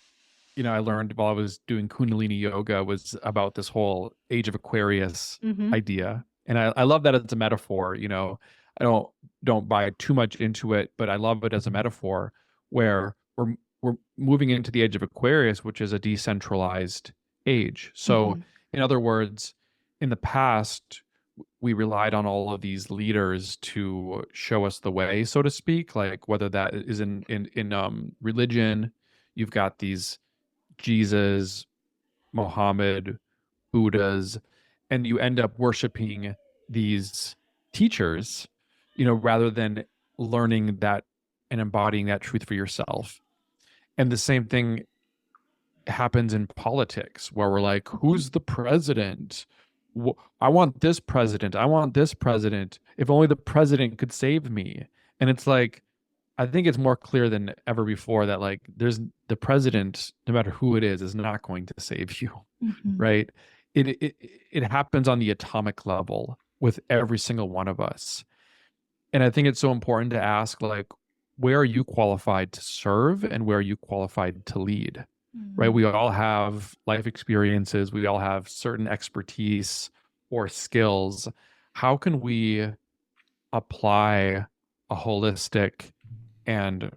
I learned while I was doing Kundalini yoga was about this whole age of Aquarius Mm-hmm. idea. And I love that it's a metaphor. I don't buy too much into it, but I love it as a metaphor where we're moving into the age of Aquarius, which is a decentralized age. So Mm-hmm. in other words, in the past, we relied on all of these leaders to show us the way, so to speak, like whether that is in religion, you've got these Jesus, Mohammed, Buddhas, and you end up worshiping these teachers, rather than learning that and embodying that truth for yourself. And the same thing happens in politics where we're like, who's the president? I want this president. I want this president. If only the president could save me. And it's like, I think it's more clear than ever before that like there's the president, no matter who it is not going to save you, Mm-hmm. right? It happens on the atomic level with every single one of us. And I think it's so important to ask like, where are you qualified to serve and where are you qualified to lead? Right? We all have life experiences, we all have certain expertise or skills. How can we apply a holistic and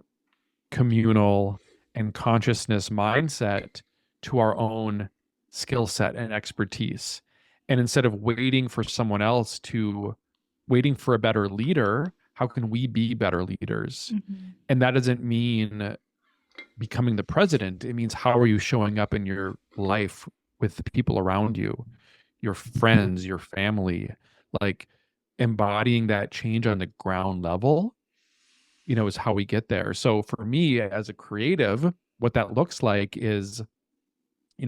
communal and consciousness mindset to our own skill set and expertise? And instead of waiting for someone else to waiting for a better leader, how can we be better leaders? Mm-hmm. And that doesn't mean becoming the president. It means how are you showing up in your life with the people around you, your friends, your family, like embodying that change on the ground level, is how we get there. So for me as a creative, what that looks like is,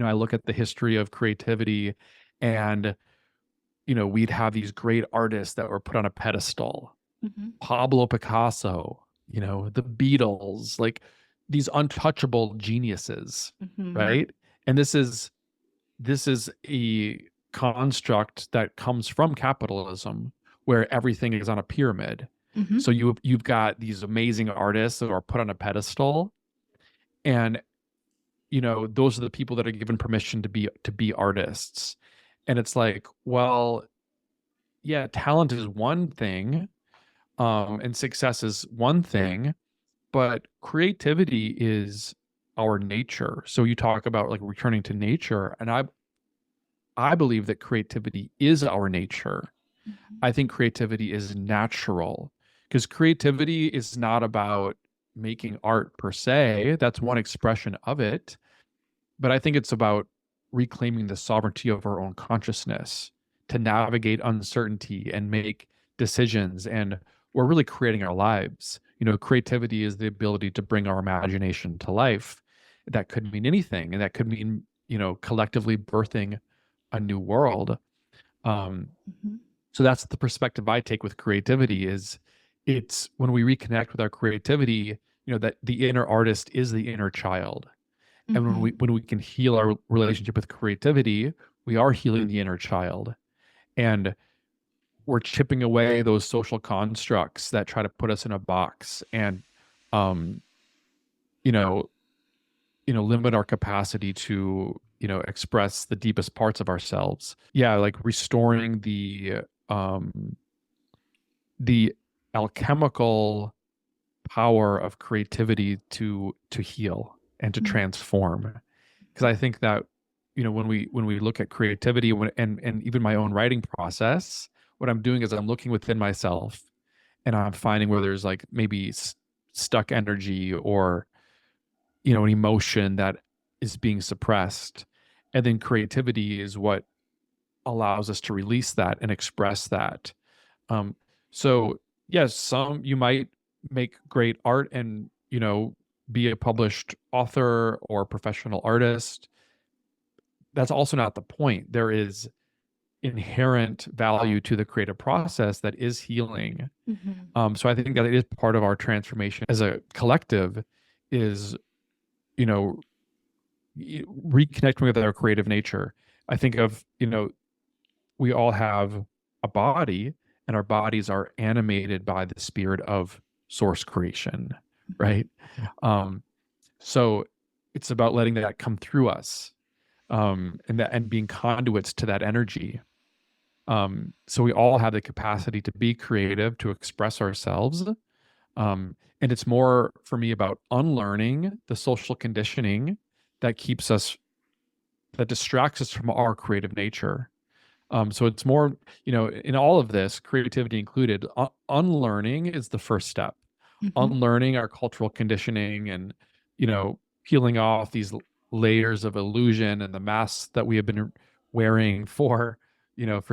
I look at the history of creativity and, we'd have these great artists that were put on a pedestal. Mm-hmm. Pablo Picasso, the Beatles, like these untouchable geniuses, Mm-hmm. right? And this is a construct that comes from capitalism where everything is on a pyramid. Mm-hmm. So you've got these amazing artists that are put on a pedestal, and those are the people that are given permission to be artists. And it's like, well, yeah, talent is one thing, and success is one thing, but creativity is our nature. So you talk about like returning to nature, and I believe that creativity is our nature. Mm-hmm. I think creativity is natural because creativity is not about making art per se. That's one expression of it. But I think it's about reclaiming the sovereignty of our own consciousness to navigate uncertainty and make decisions. And we're really creating our lives. Creativity is the ability to bring our imagination to life. That could mean anything. And that could mean, collectively birthing a new world. Mm-hmm. So that's the perspective I take with creativity is it's when we reconnect with our creativity, that the inner artist is the inner child. And Mm-hmm. when we can heal our relationship with creativity, we are healing the inner child. And we're chipping away those social constructs that try to put us in a box and you know limit our capacity to express the deepest parts of ourselves. Yeah, like restoring the alchemical power of creativity to heal and to Mm-hmm. transform. Because I think that when we look at creativity and even my own writing process, what I'm doing is I'm looking within myself and I'm finding where there's like maybe stuck energy or, an emotion that is being suppressed. And then creativity is what allows us to release that and express that. Um, so yes, you might make great art and, be a published author or professional artist. That's also not the point. There is inherent value to the creative process that is healing. Mhm. So I think that it is part of our transformation as a collective is, you know, reconnecting with our creative nature. I think of, we all have a body and our bodies are animated by the spirit of source creation, Mhm. right? Um, so it's about letting that come through us, and being conduits to that energy. So we all have the capacity to be creative, to express ourselves. And it's more for me about unlearning the social conditioning that keeps us, that distracts us from our creative nature. So it's more, in all of this, creativity included, unlearning is the first step. Mhm. Unlearning our cultural conditioning and, peeling off these layers of illusion and the masks that we have been wearing for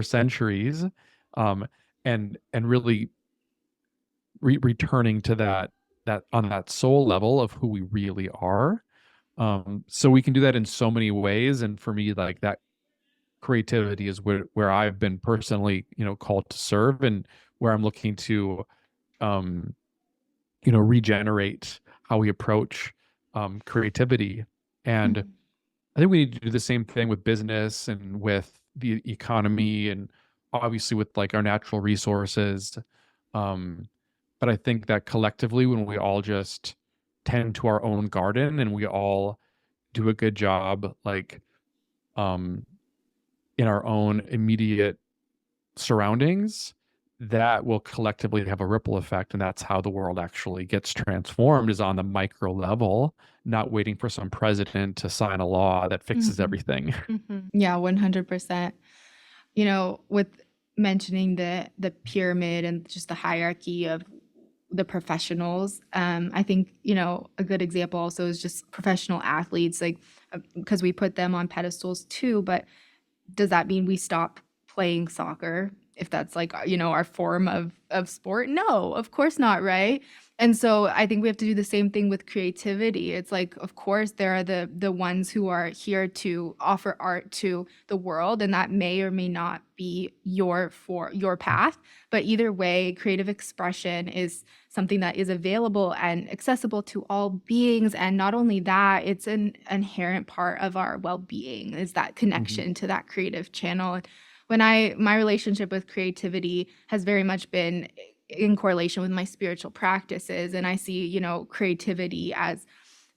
centuries. Um, and really returning to that on that soul level of who we really are. So we can do that in so many ways. And for me, like that creativity is where I've been personally, called to serve and where I'm looking to, um, regenerate how we approach creativity. And Mhm. I think we need to do the same thing with business and with the economy and obviously with like our natural resources. Um, but I think that collectively, when we all just tend to our own garden and we all do a good job, like, um, in our own immediate surroundings, that will collectively have a ripple effect. And that's how the world actually gets transformed, is on the micro level, not waiting for some president to sign a law that fixes Mhm. everything. Mhm. Yeah, 100%. With mentioning the pyramid and just the hierarchy of the professionals, I think, a good example also is just professional athletes, like, because we put them on pedestals too, but does that mean we stop playing soccer if that's like, our form of sport? No, of course not, right? And so I think we have to do the same thing with creativity. It's like, of course, there are the ones who are here to offer art to the world, and that may or may not be your path. But either way, creative expression is something that is available and accessible to all beings. And not only that, it's an inherent part of our well-being, is that Mhm. connection to that creative channel. My relationship with creativity has very much been in correlation with my spiritual practices, and I see, creativity as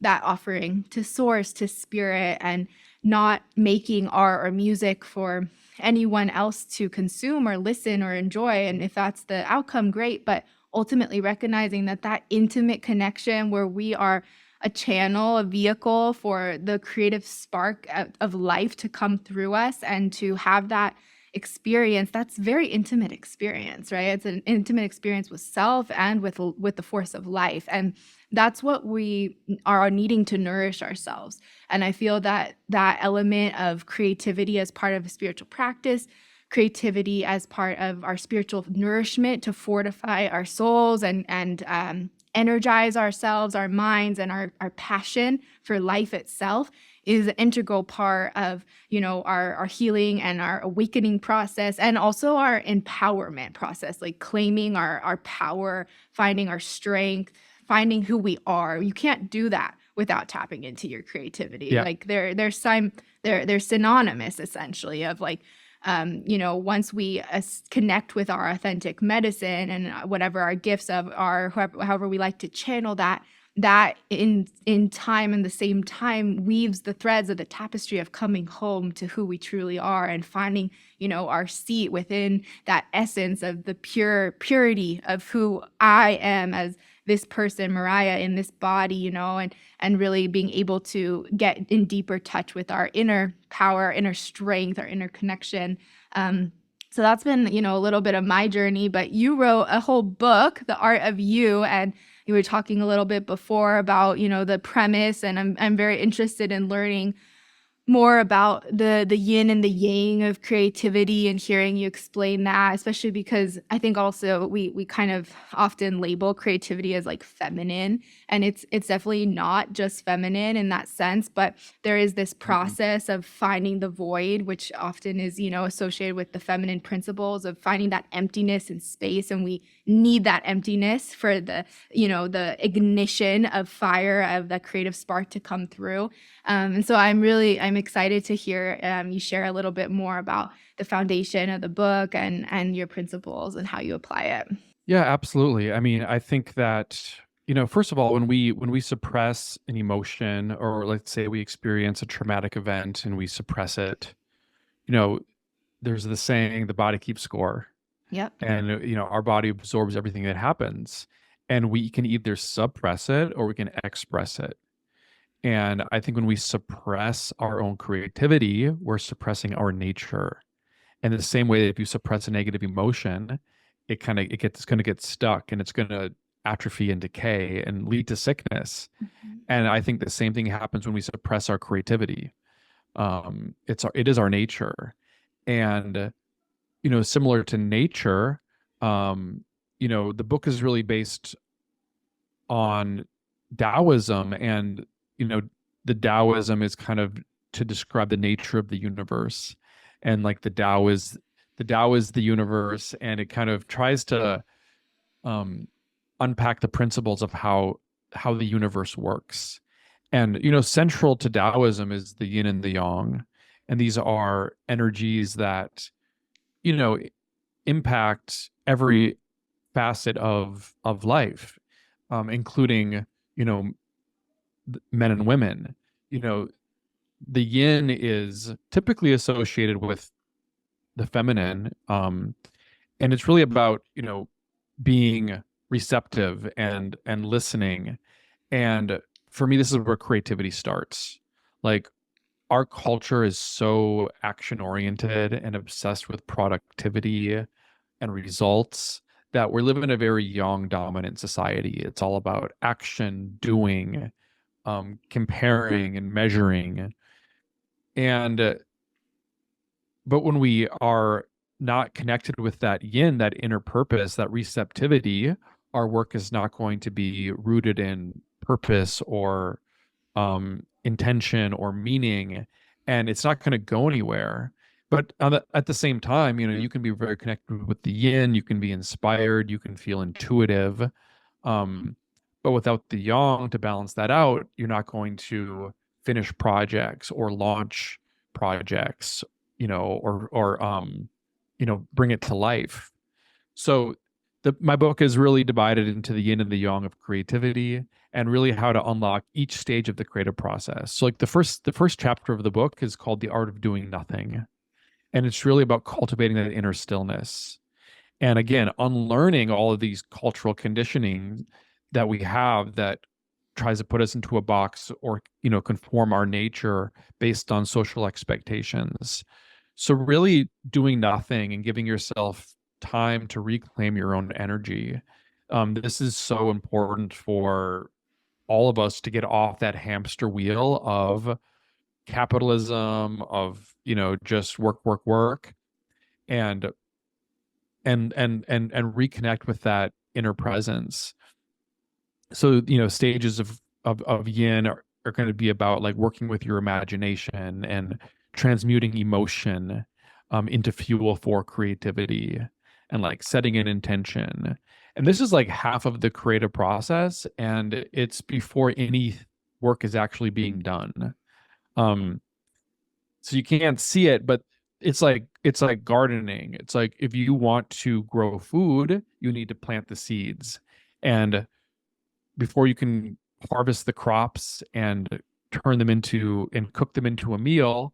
that offering to source, to spirit, and not making art or music for anyone else to consume or listen or enjoy. And if that's the outcome, great. But ultimately recognizing that intimate connection where we are a channel, a vehicle for the creative spark of life to come through us and to have that experience, that's very intimate experience, right? It's an intimate experience with self and with the force of life. And that's what we are needing to nourish ourselves. And I feel that element of creativity as part of a spiritual practice, creativity as part of our spiritual nourishment to fortify our souls and energize ourselves, our minds, and our passion for life itself is an integral part of, our healing and our awakening process, and also our empowerment process, like claiming our power, finding our strength, finding who we are. You can't do that without tapping into your creativity. Yeah. Like they're synonymous essentially of like, once we connect with our authentic medicine and whatever our gifts of are, however we like to channel that in time and the same time weaves the threads of the tapestry of coming home to who we truly are and finding, our seat within that essence of the purity of who I am as this person, Mariah, in this body, and really being able to get in deeper touch with our inner power, our inner strength, our inner connection. So that's been, a little bit of my journey, but you wrote a whole book, The Art of You, and you were talking a little bit before about, the premise, and I'm very interested in learning more about the yin and the yang of creativity and hearing you explain that, especially because I think also we kind of often label creativity as like feminine, and it's definitely not just feminine in that sense, but there is this Mm-mm. process of finding the void, which often is, associated with the feminine principles of finding that emptiness and space, and we need that emptiness for the ignition of fire of the creative spark to come through. And so I'm excited to hear you share a little bit more about the foundation of the book and your principles and how you apply it. Yeah, absolutely. I mean, I think that, first of all, when we suppress an emotion, or let's say we experience a traumatic event and we suppress it, you know, there's the saying, the body keeps score. Yep. And our body absorbs everything that happens, and we can either suppress it or we can express it. And I think when we suppress our own creativity, we're suppressing our nature. And the same way that if you suppress a negative emotion, it's going to get stuck, and it's going to atrophy and decay and lead to sickness. Mhm. And I think the same thing happens when we suppress our creativity. It is our nature. And similar to nature, the book is really based on Taoism, and the Taoism is kind of to describe the nature of the universe, and like the Tao is the universe, and it kind of tries to um, unpack the principles of how the universe works. And central to Taoism is the yin and the yang, and these are energies that you know impact every facet of life, including you know men and women. You know, the yin is typically associated with the feminine, and it's really about being receptive and listening. And for me, this is where creativity starts. Like, our culture is so action oriented and obsessed with productivity and results that we're living in a very yang dominant society. It's all about action, doing, comparing and measuring. And but when we are not connected with that yin, that inner purpose, that receptivity, our work is not going to be rooted in purpose or intention or meaning, and it's not going to go anywhere. But at the same time, you can be very connected with the yin, you can be inspired, you can feel intuitive. Um, but without the yang to balance that out, you're not going to finish projects or launch projects, or bring it to life. So my book is really divided into the yin and the yang of creativity, and really how to unlock each stage of the creative process. So like the first chapter of the book is called The Art of Doing Nothing. And it's really about cultivating that inner stillness. And again, unlearning all of these cultural conditioning that we have that tries to put us into a box, or conform our nature based on social expectations. So really doing nothing and giving yourself time to reclaim your own energy. This is so important for all of us to get off that hamster wheel of capitalism, of just work, work, work, and and reconnect with that inner presence. So stages of yin are going to be about like working with your imagination and transmuting emotion into fuel for creativity, and like setting an intention. And this is like half of the creative process, and it's before any work is actually being done. um so you can't see it, but it's like gardening. It's like, if you want to grow food, you need to plant the seeds, and before you can harvest the crops and turn them into and cook them into a meal,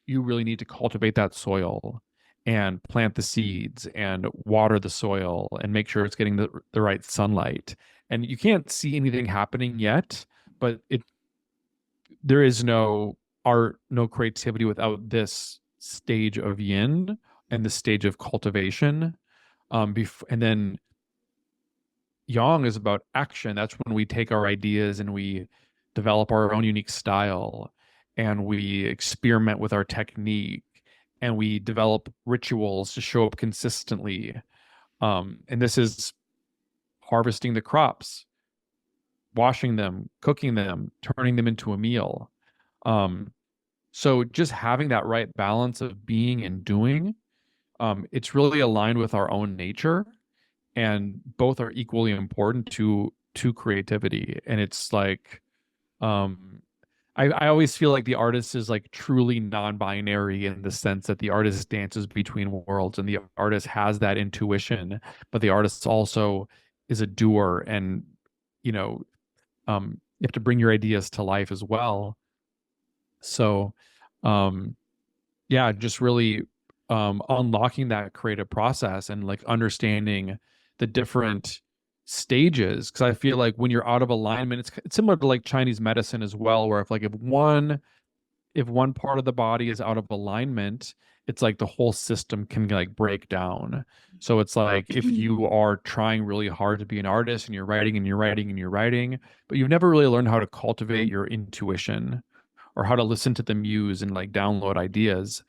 you really need to cultivate that soil and plant the seeds and water the soil and make sure it's getting the right sunlight. And you can't see anything happening yet, but there is no art, no creativity without this stage of yin, and the stage of cultivation. And then yang is about action. That's when we take our ideas and we develop our own unique style, and we experiment with our technique, and we develop rituals to show up consistently. And this is harvesting the crops, washing them, cooking them, turning them into a meal. Um, so just having that right balance of being and doing, it's really aligned with our own nature, and both are equally important to creativity. And it's like, um, I always feel like the artist is like truly non-binary, in the sense that the artist dances between worlds, and the artist has that intuition, but the artist also is a doer. And you know, you have to bring your ideas to life as well. So, um, yeah, just really unlocking that creative process and like understanding the different stages. Because I feel like when you're out of alignment, it's similar to like Chinese medicine as well, where if one part of the body is out of alignment, it's like the whole system can like break down. So it's like if you are trying really hard to be an artist, and you're writing and you're writing and you're writing, but you've never really learned how to cultivate your intuition, or how to listen to the muse and like download ideas,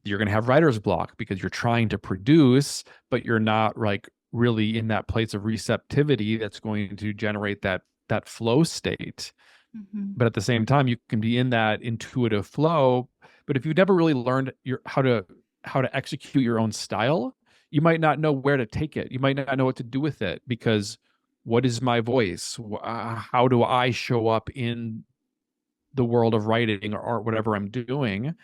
you're going to have writer's block, because you're trying to produce, but you're not like really in that place of receptivity that's going to generate that flow state. Mhm. But at the same time, you can be in that intuitive flow, but if you've never really learned how to execute your own style, you might not know where to take it. You might not know what to do with it, because what is my voice? How do I show up in the world of writing or art, whatever I'm doing?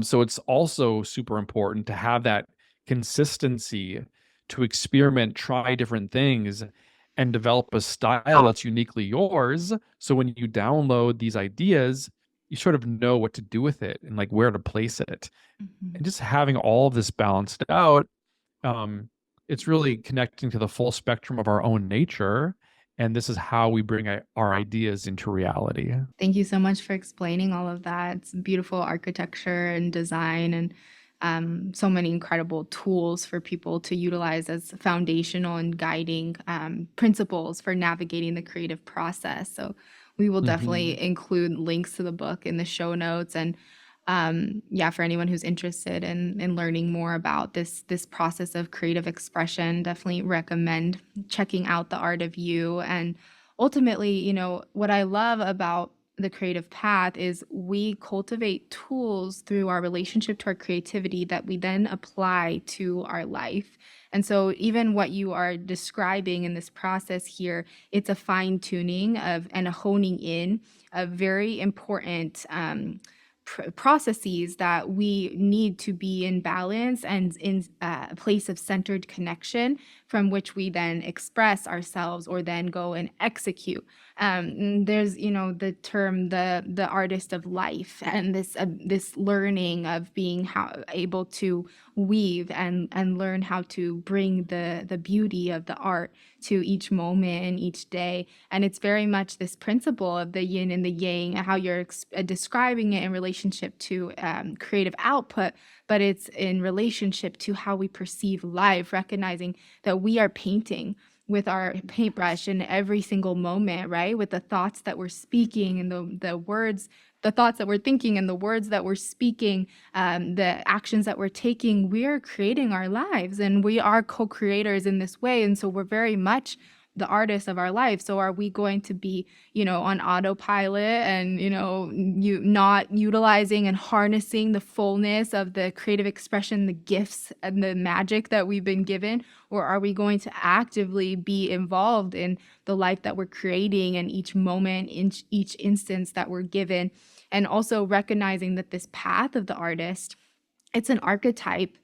So it's also super important to have that consistency, to experiment, try different things, and develop a style that's uniquely yours. So when you download these ideas, you sort of know what to do with it and like where to place it. Mhm. And just having all of this balanced out, um, it's really connecting to the full spectrum of our own nature. And this is how we bring our ideas into reality. Thank you so much for explaining all of that. It's beautiful architecture and design, and so many incredible tools for people to utilize as foundational and guiding principles for navigating the creative process. So we will Mhm. definitely include links to the book in the show notes. And yeah, for anyone who's interested in learning more about this process of creative expression, definitely recommend checking out The Art of You. And ultimately, what I love about the creative path is we cultivate tools through our relationship to our creativity that we then apply to our life. And so even what you are describing in this process here, it's a fine tuning of and a honing in of very important processes that we need to be in balance and in a place of centered connection, from which we then express ourselves or then go and execute. There's the term the artist of life, and this learning of being able to weave and learn how to bring the beauty of the art to each moment and each day. And it's very much this principle of the yin and the yang, how you're describing it in relationship to creative output, but it's in relationship to how we perceive life, recognizing that we are painting with our paintbrush in every single moment, right? With the thoughts that we're speaking and the words, the thoughts that we're thinking and the words that we're speaking, the actions that we're taking, we are creating our lives, and we are co-creators in this way. And so we're very much the artists of our life. So are we going to be, on autopilot and, you not utilizing and harnessing the fullness of the creative expression, the gifts and the magic that we've been given? Or are we going to actively be involved in the life that we're creating and each moment, in each instance that we're given? And also recognizing that this path of the artist, it's an archetype.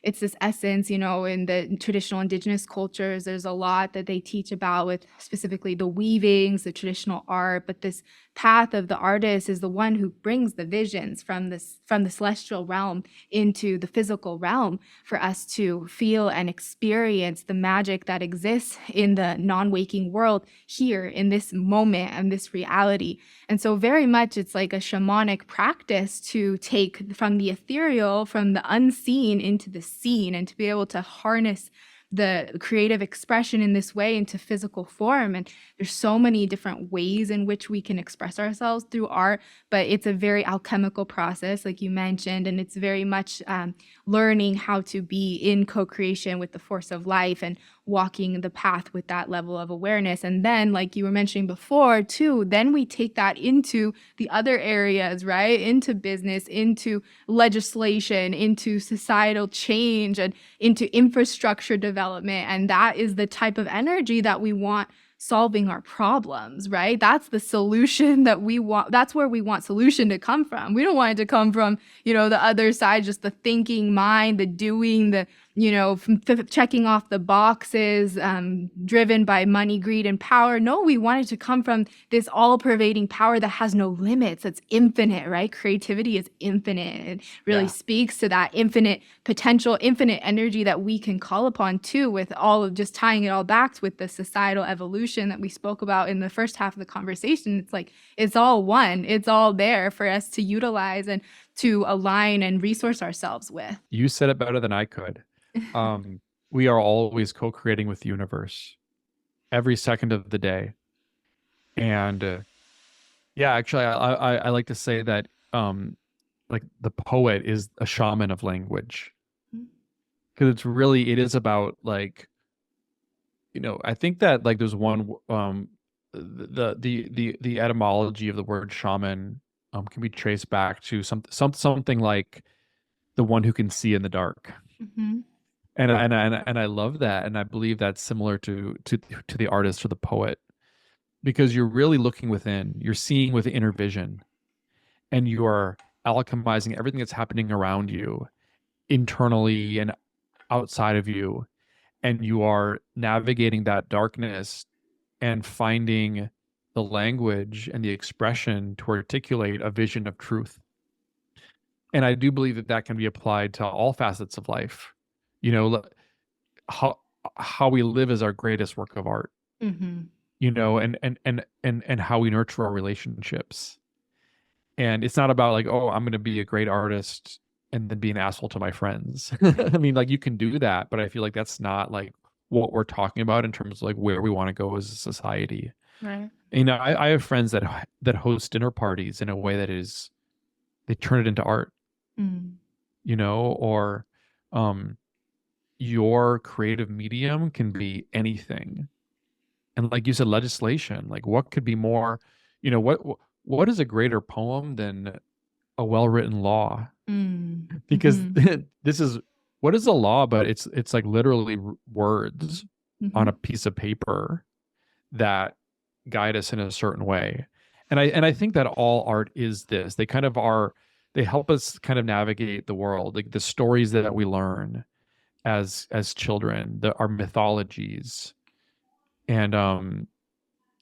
It's this essence, in the traditional indigenous cultures, there's a lot that they teach about with specifically the weavings, the traditional art, but this path of the artist is the one who brings the visions from the celestial realm into the physical realm for us to feel and experience the magic that exists in the non-waking world here in this moment and this reality. And so very much it's like a shamanic practice to take from the ethereal, from the unseen into the seen and to be able to harness the creative expression in this way into physical form. And there's so many different ways in which we can express ourselves through art, but it's a very alchemical process, like you mentioned, and it's very much learning how to be in co-creation with the force of life and walking the path with that level of awareness. And then, like you were mentioning before too, then we take that into the other areas, right? Into business, into legislation, into societal change, and into infrastructure development. And that is the type of energy that we want solving our problems, right? That's the solution that we want. That's where we want solution to come from. We don't want it to come from, the other side, just the thinking mind, the doing, the, checking off the boxes, driven by money, greed, and power. No, we want it to come from this all-pervading power that has no limits. That's infinite, right? Creativity is infinite. It really speaks to that infinite potential, infinite energy that we can call upon too, with all of just tying it all back with the societal evolution that we spoke about in the first half of the conversation. It's like, it's all one. It's all there for us to utilize and to align and resource ourselves with. You said it better than I could. We are always co-creating with the universe every second of the day. And actually, I like to say that like the poet is a shaman of language, because it is about, like, I think that, like, there's one the etymology of the word shaman can be traced back to something like the one who can see in the dark. Mm-hmm. And I love that, and I believe that's similar to the artist or the poet, because you're really looking within, you're seeing with inner vision, and you are alchemizing everything that's happening around you, internally and outside of you, and you are navigating that darkness and finding the language and the expression to articulate a vision of truth. And I do believe that that can be applied to all facets of life. How we live is our greatest work of art. Mm-hmm. And how we nurture our relationships. And it's not about, like, oh, I'm going to be a great artist and then be an asshole to my friends. I mean, like, you can do that, but I feel like that's not, like, what we're talking about in terms of, like, where we want to go as a society. Right. I have friends that host dinner parties in a way that is, they turn it into art. Mm. Or your creative medium can be anything. And like you said, legislation, like, what could be more, what is a greater poem than a well-written law? Mm. Because Mm-hmm. this is, what is a law? But it's like literally words Mm-hmm. on a piece of paper that guide us in a certain way. And I think that all art is this. They kind of are, they help us kind of navigate the world, like the stories that we learn as children, our mythologies. And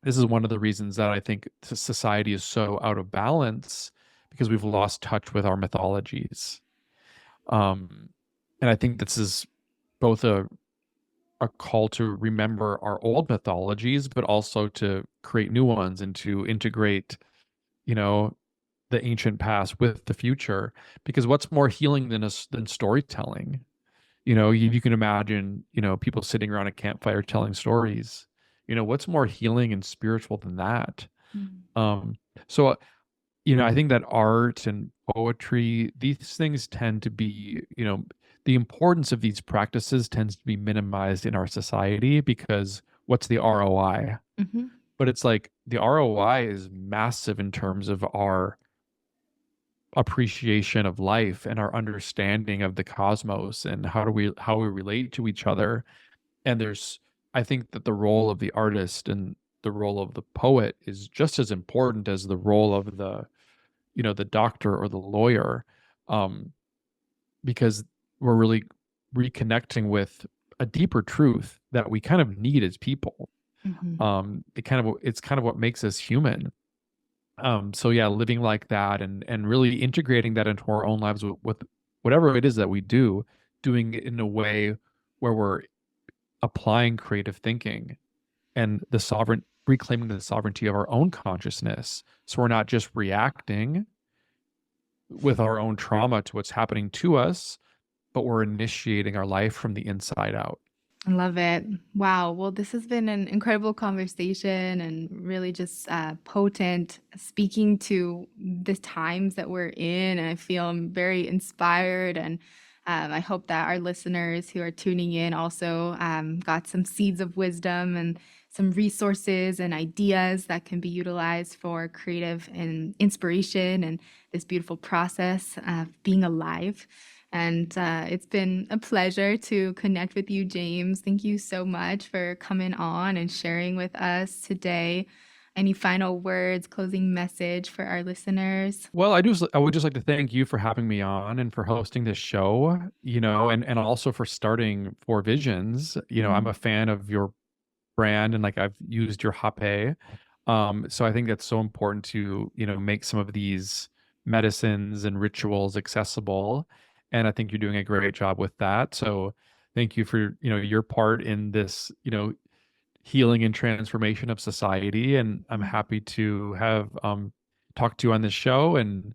this is one of the reasons that I think society is so out of balance, because we've lost touch with our mythologies. And I think this is both a call to remember our old mythologies, but also to create new ones and to integrate, the ancient past with the future. Because what's more healing than storytelling? You can imagine, people sitting around a campfire telling stories. What's more healing and spiritual than that? Mm. So, I think that art and poetry, these things tend to be, the importance of these practices tends to be minimized in our society, because what's the ROI? Mm-hmm. But it's like the ROI is massive in terms of our appreciation of life and our understanding of the cosmos and how we relate to each other. And I think that the role of the artist and the role of the poet is just as important as the role of the doctor or the lawyer, because we're really reconnecting with a deeper truth that we kind of need as people. Mm-hmm. It's kind of what makes us human. So yeah, living like that and really integrating that into our own lives with whatever it is that we do, doing it in a way where we're applying creative thinking and reclaiming the sovereignty of our own consciousness. So we're not just reacting with our own trauma to what's happening to us, but we're initiating our life from the inside out. I love it. Wow. Well, this has been an incredible conversation and really just potent, speaking to the times that we're in. And I feel I'm very inspired. And I hope that our listeners who are tuning in also got some seeds of wisdom and some resources and ideas that can be utilized for creative and inspiration and this beautiful process of being alive. And it's been a pleasure to connect with you, James. Thank you so much for coming on and sharing with us today. Any final words, closing message for our listeners? Well, I would just like to thank you for having me on and for hosting this show, and also for starting Four Visions. I'm Mhm. a fan of your brand and like I've used your Hape. So I think that's so important to, make some of these medicines and rituals accessible. And I think you're doing a great job with that. So thank you for, your part in this, healing and transformation of society. And I'm happy to have talked to you on this show. And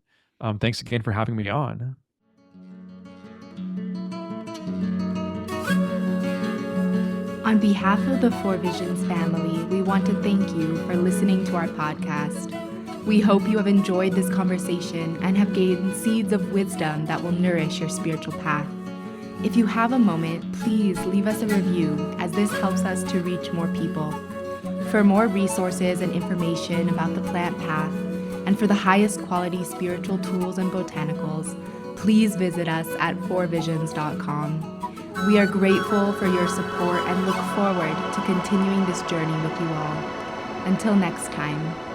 thanks again for having me on. On behalf of the Four Visions family, we want to thank you for listening to our podcast. We hope you have enjoyed this conversation and have gained seeds of wisdom that will nourish your spiritual path. If you have a moment, please leave us a review, as this helps us to reach more people. For more resources and information about the plant path, and for the highest quality spiritual tools and botanicals, please visit us at fourvisions.com. We are grateful for your support and look forward to continuing this journey with you all. Until next time.